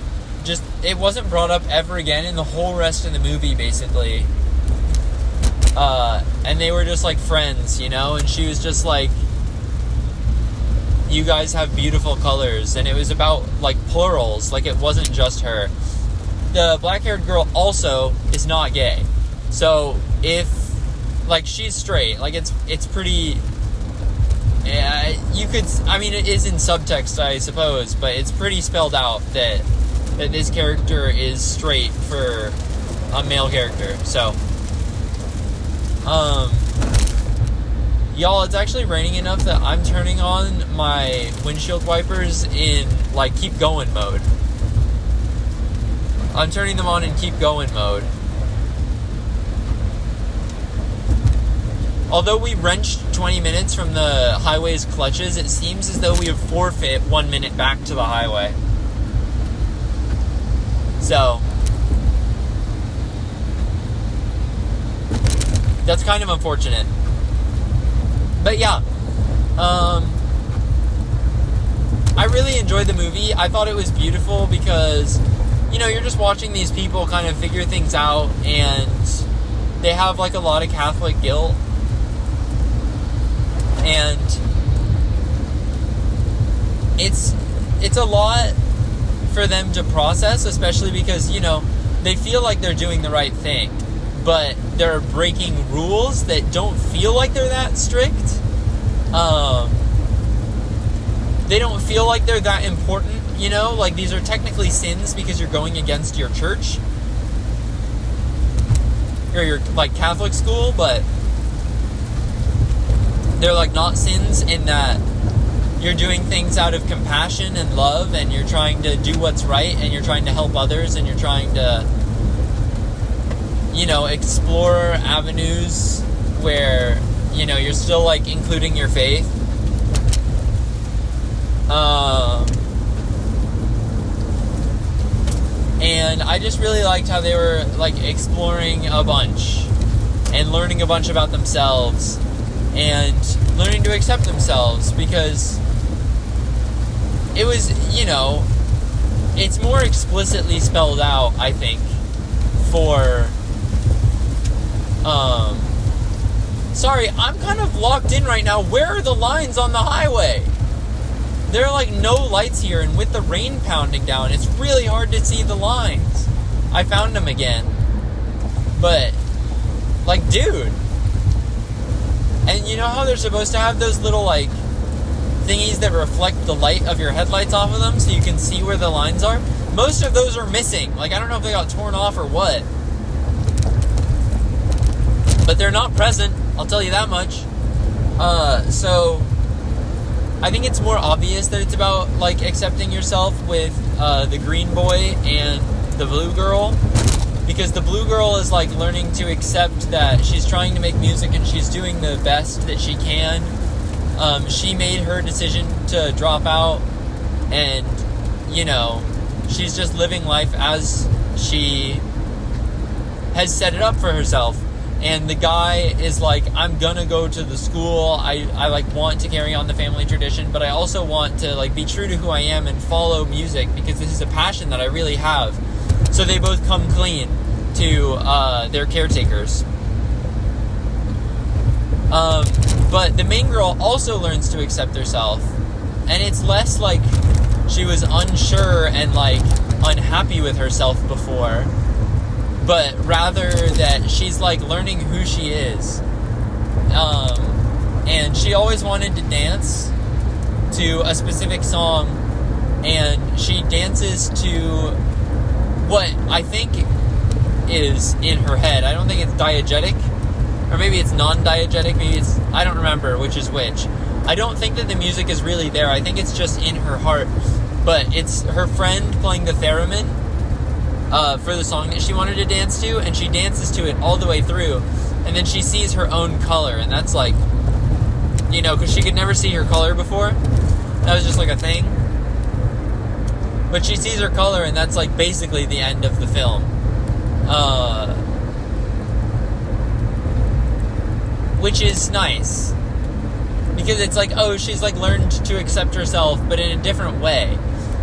just, it wasn't brought up ever again in the whole rest of the movie, basically. And they were just like friends, and she was just like, you guys have beautiful colors. And it was about like plurals, like it wasn't just her. The black-haired girl also is not gay. So if, like, she's straight, like it's pretty, you could, it is in subtext, I suppose, but it's pretty spelled out that this character is straight for a male character. So, y'all, it's actually raining enough that I'm turning on my windshield wipers in, like, keep going mode. I'm turning them on in keep going mode. Although we wrenched 20 minutes from the highway's clutches, it seems as though we have forfeit 1 minute back to the highway. So, that's kind of unfortunate. But yeah, I really enjoyed the movie. I thought it was beautiful because, you're just watching these people kind of figure things out, and they have like a lot of Catholic guilt. And it's a lot for them to process, especially because, they feel like they're doing the right thing, but they're breaking rules that don't feel like they're that strict. They don't feel like they're that important, like these are technically sins because you're going against your church or your, like, Catholic school, but they're like not sins in that you're doing things out of compassion and love, and you're trying to do what's right, and you're trying to help others, and you're trying to, explore avenues where, you're still like including your faith. And I just really liked how they were like exploring a bunch and learning a bunch about themselves and learning to accept themselves, because it was, it's more explicitly spelled out, I think, for, sorry, I'm kind of locked in right now. Where are the lines on the highway? There are like no lights here, and with the rain pounding down, it's really hard to see the lines. I found them again. But, like, dude. And you know how they're supposed to have those little, like, thingies that reflect the light of your headlights off of them so you can see where the lines are? Most of those are missing. Like, I don't know if they got torn off or what. But they're not present, I'll tell you that much. So I think it's more obvious that it's about, like, accepting yourself with the green boy and the blue girl. Because the blue girl is, like, learning to accept that she's trying to make music and she's doing the best that she can. She made her decision to drop out, and, she's just living life as she has set it up for herself. And the guy is like, I'm gonna go to the school. I like want to carry on the family tradition, but I also want to like be true to who I am and follow music because this is a passion that I really have. So they both come clean to their caretakers. But the main girl also learns to accept herself, and it's less like she was unsure and like unhappy with herself before, but rather that she's like learning who she is. And she always wanted to dance to a specific song, and she dances to what I think is in her head. I don't think it's diegetic, or maybe it's non-diegetic, maybe it's, I don't remember which is which. I don't think that the music is really there. I think it's just in her heart, but it's her friend playing the theremin for the song that she wanted to dance to, and she dances to it all the way through, and then she sees her own color, and that's like, you know, because she could never see her color before. That was just like a thing. But she sees her color, and that's like basically the end of the film. Which is nice. Because it's like, oh, she's like learned to accept herself, but in a different way.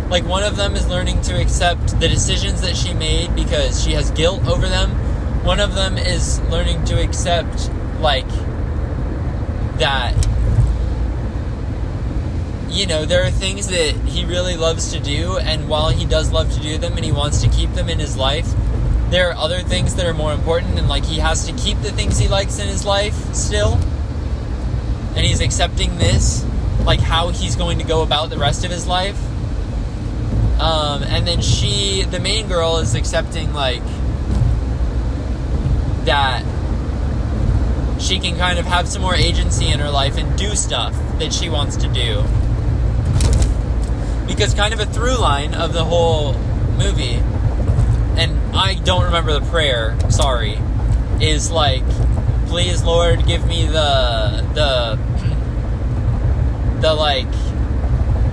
Like, one of them is learning to accept the decisions that she made because she has guilt over them. One of them is learning to accept, like, that, you know, there are things that he really loves to do, and while he does love to do them and he wants to keep them in his life, there are other things that are more important, and, like, he has to keep the things he likes in his life still. And he's accepting this, like, how he's going to go about the rest of his life. And then the main girl, is accepting, like, that she can kind of have some more agency in her life and do stuff that she wants to do. Because kind of a through line of the whole movie, and I don't remember the prayer, sorry, is like, please Lord, give me the like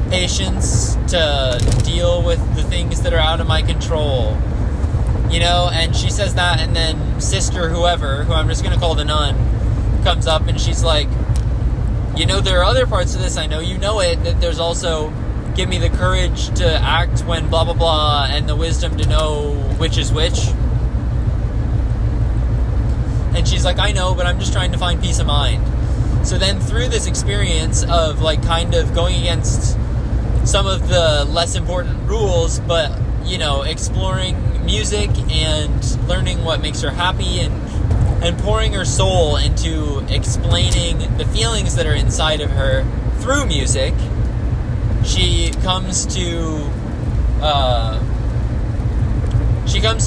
patience to deal with the things that are out of my control, you know. And she says that, and then Sister whoever, who I'm just gonna call the nun, comes up and she's like, you know, there are other parts of this, I know you know it, that there's also give me the courage to act when blah blah blah, and the wisdom to know which is which. And she's like, I know, but I'm just trying to find peace of mind. So then through this experience of like kind of going against some of the less important rules, but, you know, exploring music and learning what makes her happy, and pouring her soul into explaining the feelings that are inside of her through music, she comes to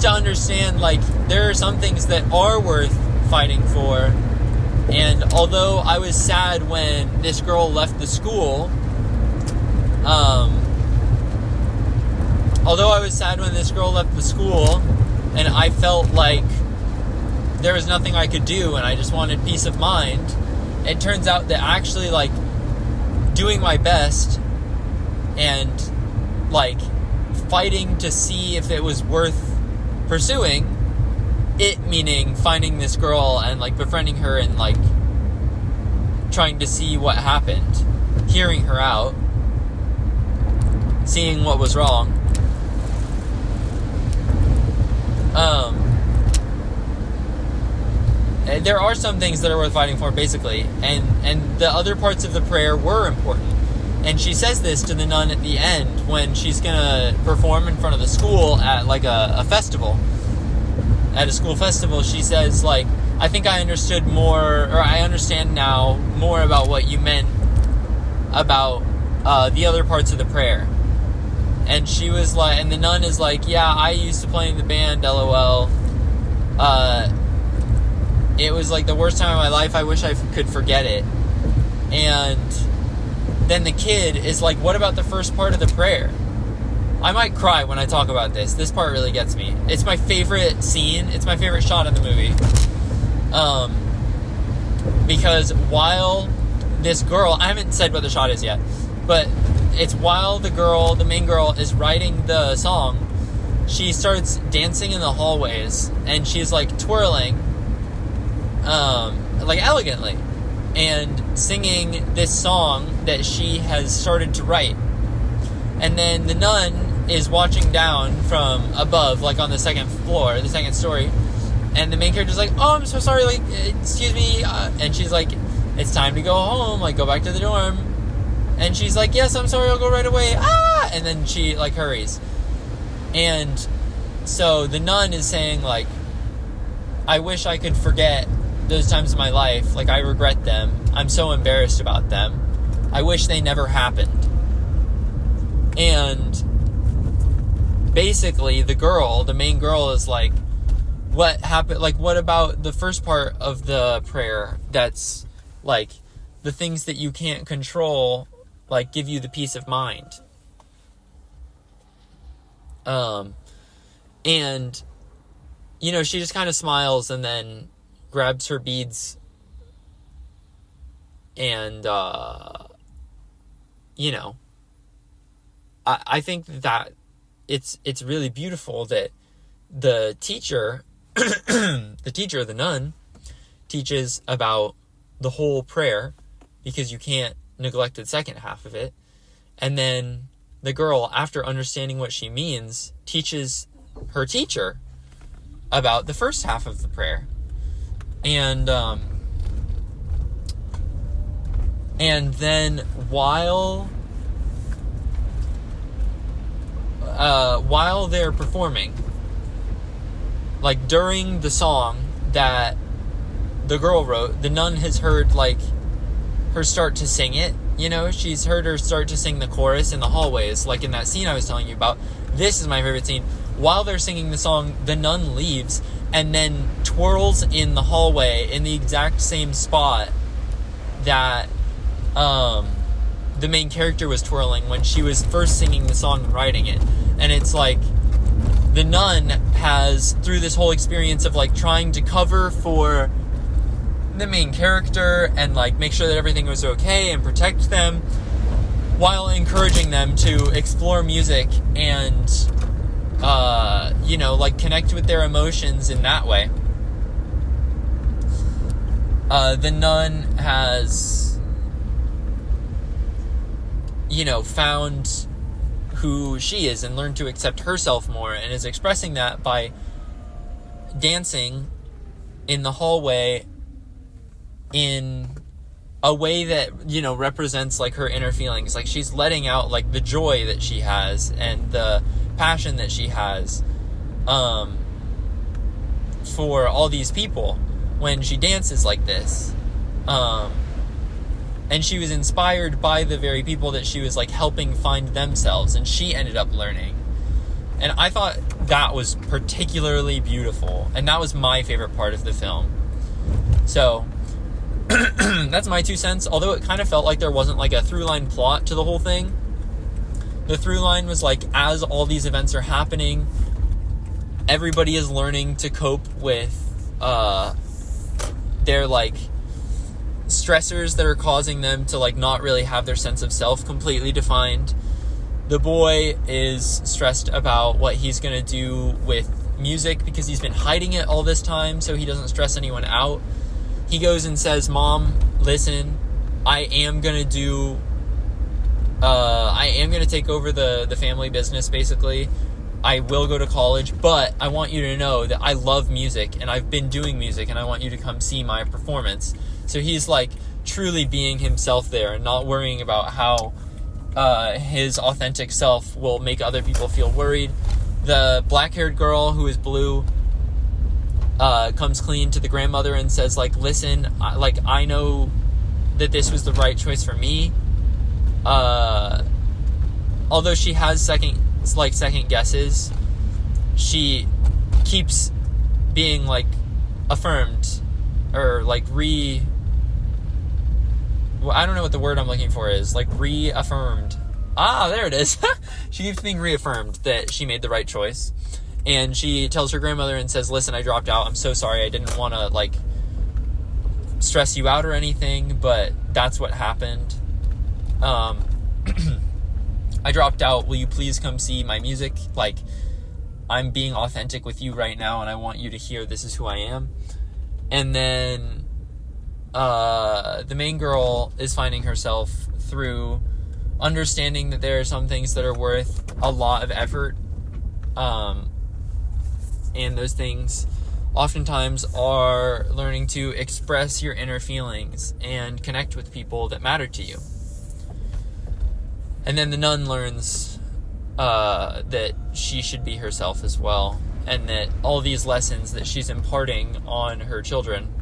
understand, like, there are some things that are worth fighting for. And although I was sad when this girl left the school, and I felt like there was nothing I could do and I just wanted peace of mind, it turns out that actually, like, doing my best and, like, fighting to see if it was worth pursuing it, meaning finding this girl and, like, befriending her and, like, trying to see what happened, hearing her out, seeing what was wrong. There are some things that are worth fighting for, basically, and the other parts of the prayer were important. And she says this to the nun at the end when she's gonna perform in front of the school at, like, a festival. At a school festival, she says, like, I think I understood more, or I understand now more about what you meant about the other parts of the prayer. And she was like, and the nun is like, yeah, I used to play in the band, LOL. It was like the worst time of my life. I wish I could forget it. And then the kid is like, what about the first part of the prayer? I might cry when I talk about this. This part really gets me. It's my favorite scene. It's my favorite shot in the movie. Because while this girl, I haven't said what the shot is yet, but it's while the main girl is writing the song, she starts dancing in the hallways, and she's like twirling, like elegantly, and singing this song that she has started to write. And then the nun is watching down from above, like on the second floor, the second story, and the main character's like, oh, I'm so sorry, like, excuse me, and she's like, it's time to go home, like, go back to the dorm. And she's like, yes, I'm sorry, I'll go right away, and then she, like, hurries. And so the nun is saying, like, I wish I could forget those times in my life, like, I regret them, I'm so embarrassed about them, I wish they never happened. And basically the main girl is like, what happened, like, what about the first part of the prayer that's like the things that you can't control, like, give you the peace of mind. And you know, she just kind of smiles and then grabs her beads and you know, I think that it's really beautiful that the teacher, the nun, teaches about the whole prayer, because you can't neglect the second half of it. And then the girl, after understanding what she means, teaches her teacher about the first half of the prayer. And then while they're performing, like during the song that the girl wrote, the nun has heard like her start to sing it, you know, she's heard her start to sing the chorus in the hallways, like in that scene I was telling you about. This is my favorite scene. While they're singing the song, the nun leaves and then twirls in the hallway in the exact same spot that the main character was twirling when she was first singing the song and writing it. And it's like the nun has, through this whole experience of like trying to cover for the main character and like make sure that everything was okay and protect them, while encouraging them to explore music and you know, like connect with their emotions in that way. The nun has, you know, found who she is and learned to accept herself more, and is expressing that by dancing in the hallway in a way that, you know, represents like her inner feelings. Like she's letting out like the joy that she has and the passion that she has for all these people when she dances like this. And she was inspired by the very people that she was like helping find themselves, and she ended up learning. And I thought that was particularly beautiful, and that was my favorite part of the film. So that's my 2 cents. Although it kind of felt like there wasn't like a through line plot to the whole thing. The through line was like, as all these events are happening, everybody is learning to cope with their like stressors that are causing them to like not really have their sense of self completely defined. The boy is stressed about what he's gonna do with music because he's been hiding it all this time, so he doesn't stress anyone out. He goes and says, Mom, listen, I am gonna take over the family business, basically. I will go to college, but I want you to know that I love music and I've been doing music, and I want you to come see my performance. So he's like truly being himself there and not worrying about how his authentic self will make other people feel worried. The black-haired girl who is blue comes clean to the grandmother and says, like, listen, I know that this was the right choice for me. Although she has second guesses, she keeps being like affirmed, or like I don't know what the word I'm looking for is, like reaffirmed. There it is. She keeps being reaffirmed that she made the right choice. And she tells her grandmother and says, listen, I dropped out. I'm so sorry. I didn't want to like stress you out or anything, but that's what happened. I dropped out. Will you please come see my music? Like, I'm being authentic with you right now, and I want you to hear this is who I am. And then the main girl is finding herself through understanding that there are some things that are worth a lot of effort, and those things oftentimes are learning to express your inner feelings and connect with people that matter to you. And then the nun learns that she should be herself as well, and that all these lessons that she's imparting on her children,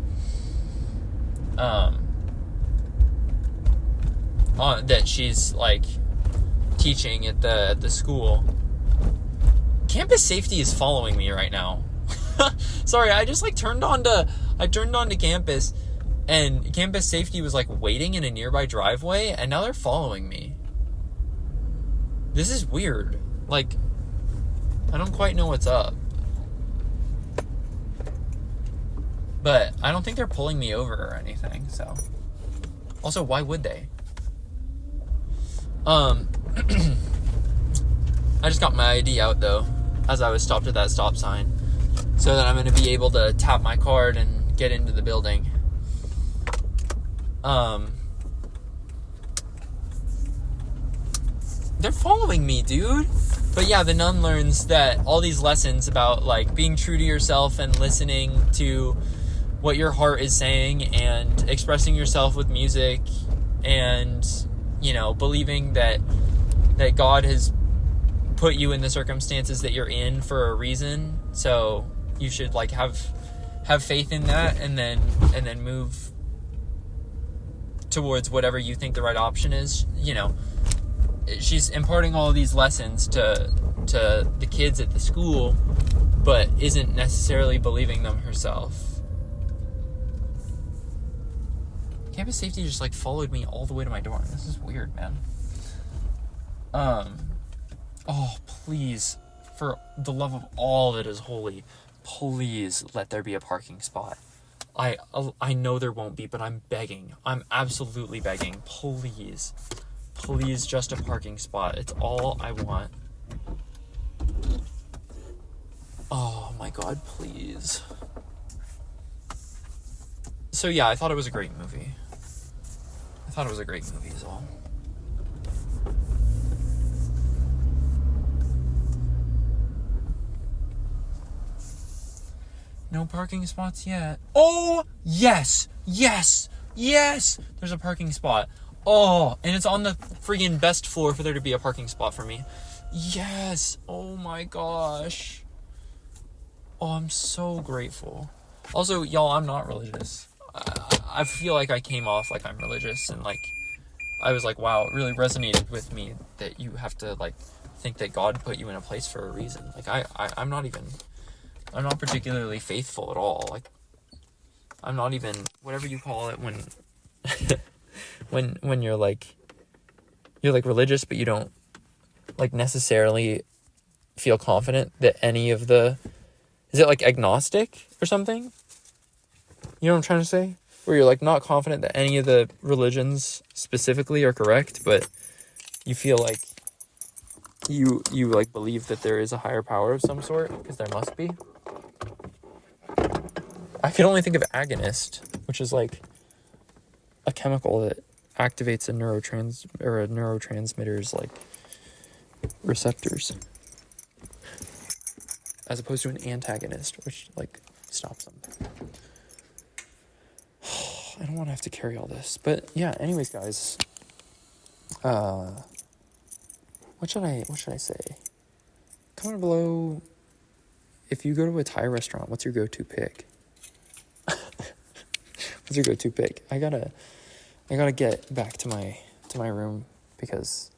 that she's like teaching at the school. Campus safety is following me right now. Sorry, I just like turned on to campus, and campus safety was like waiting in a nearby driveway, and now they're following me. This is weird. Like, I don't quite know what's up. But I don't think they're pulling me over or anything, so. Also, why would they? I just got my ID out, though, as I was stopped at that stop sign, so that I'm going to be able to tap my card and get into the building. They're following me, dude. But yeah, the nun learns that all these lessons about like being true to yourself and listening to what your heart is saying and expressing yourself with music, and, you know, believing that God has put you in the circumstances that you're in for a reason. So you should like have faith in that, and then move towards whatever you think the right option is. You know, she's imparting all these lessons to the kids at the school, but isn't necessarily believing them herself. Campus safety just like followed me all the way to my door. This is weird, man. Oh, please, for the love of all that is holy, please let there be a parking spot. I know there won't be, but I'm begging. I'm absolutely begging. Please, just a parking spot. It's all I want. Oh my God, please. So yeah, I thought it was a great movie. Is all. No parking spots yet. Oh, yes. There's a parking spot. Oh, and it's on the friggin' best floor for there to be a parking spot for me. Yes. Oh my gosh. Oh, I'm so grateful. Also, y'all, I'm not religious. I feel like I came off like I'm religious, and like I was like, wow, it really resonated with me that you have to like think that God put you in a place for a reason. Like I'm not particularly faithful at all. Like I'm not even, whatever you call it when when you're like religious, but you don't like necessarily feel confident that any of the, is it like agnostic or something? You know what I'm trying to say? Where you're like not confident that any of the religions specifically are correct, but you feel like you like believe that there is a higher power of some sort, because there must be. I can only think of agonist, which is like a chemical that activates a neurotransmitter's like receptors, as opposed to an antagonist, which like stops them. I don't want to have to carry all this, but yeah. Anyways, guys, what should I say? Comment below. If you go to a Thai restaurant, what's your go-to pick? What's your go-to pick? I gotta get back to my room because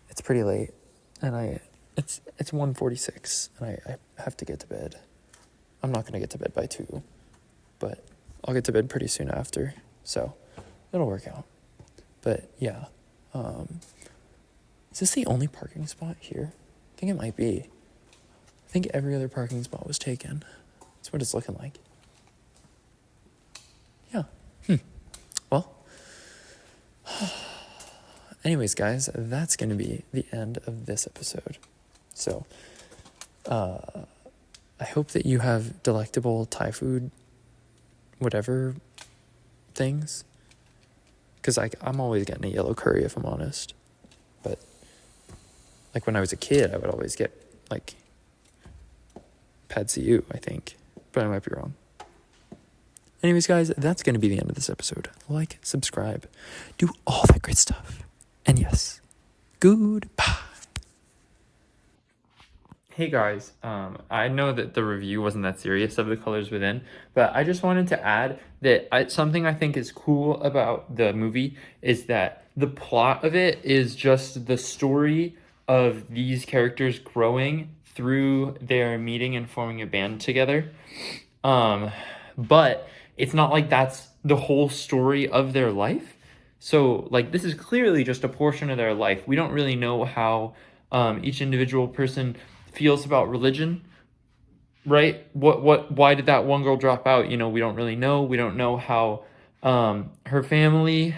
it's pretty late, and it's 1:46, and I have to get to bed. I'm not gonna get to bed by 2, but I'll get to bed pretty soon after, so it'll work out. But yeah, is this the only parking spot here? I think it might be. I think every other parking spot was taken. That's what it's looking like. Yeah. Well, anyways, guys, that's going to be the end of this episode. So, I hope that you have delectable Thai food, whatever things. Because I'm always getting a yellow curry, if I'm honest. But, like, when I was a kid, I would always get, like, pad see ew, I think. But I might be wrong. Anyways, guys, that's going to be the end of this episode. Like, subscribe, do all that great stuff. And yes, goodbye. Hey guys, I know that the review wasn't that serious of The Colors Within, but I just wanted to add that something I think is cool about the movie is that the plot of it is just the story of these characters growing through their meeting and forming a band together. But it's not like that's the whole story of their life. So, like, this is clearly just a portion of their life. We don't really know how each individual person feels about religion, right? Why did that one girl drop out? You know, we don't really know. We don't know how her family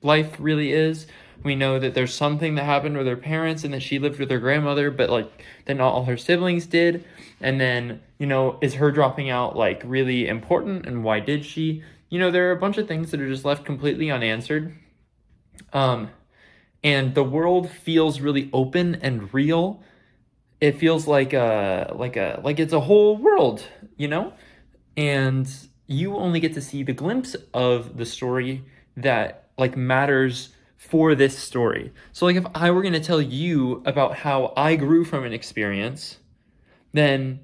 life really is. We know that there's something that happened with her parents and that she lived with her grandmother, but like then not all her siblings did. And then, you know, is her dropping out like really important, and why did she? You know, there are a bunch of things that are just left completely unanswered. And the world feels really open and real. It feels like it's a whole world, you know? And you only get to see the glimpse of the story that like matters for this story. So like if I were going to tell you about how I grew from an experience, then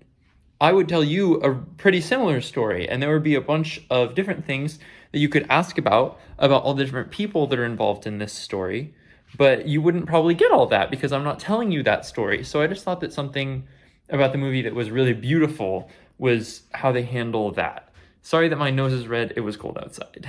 I would tell you a pretty similar story, and there would be a bunch of different things that you could ask about all the different people that are involved in this story, but you wouldn't probably get all that because I'm not telling you that story. So I just thought that something about the movie that was really beautiful was how they handle that. Sorry that my nose is red. It was cold outside.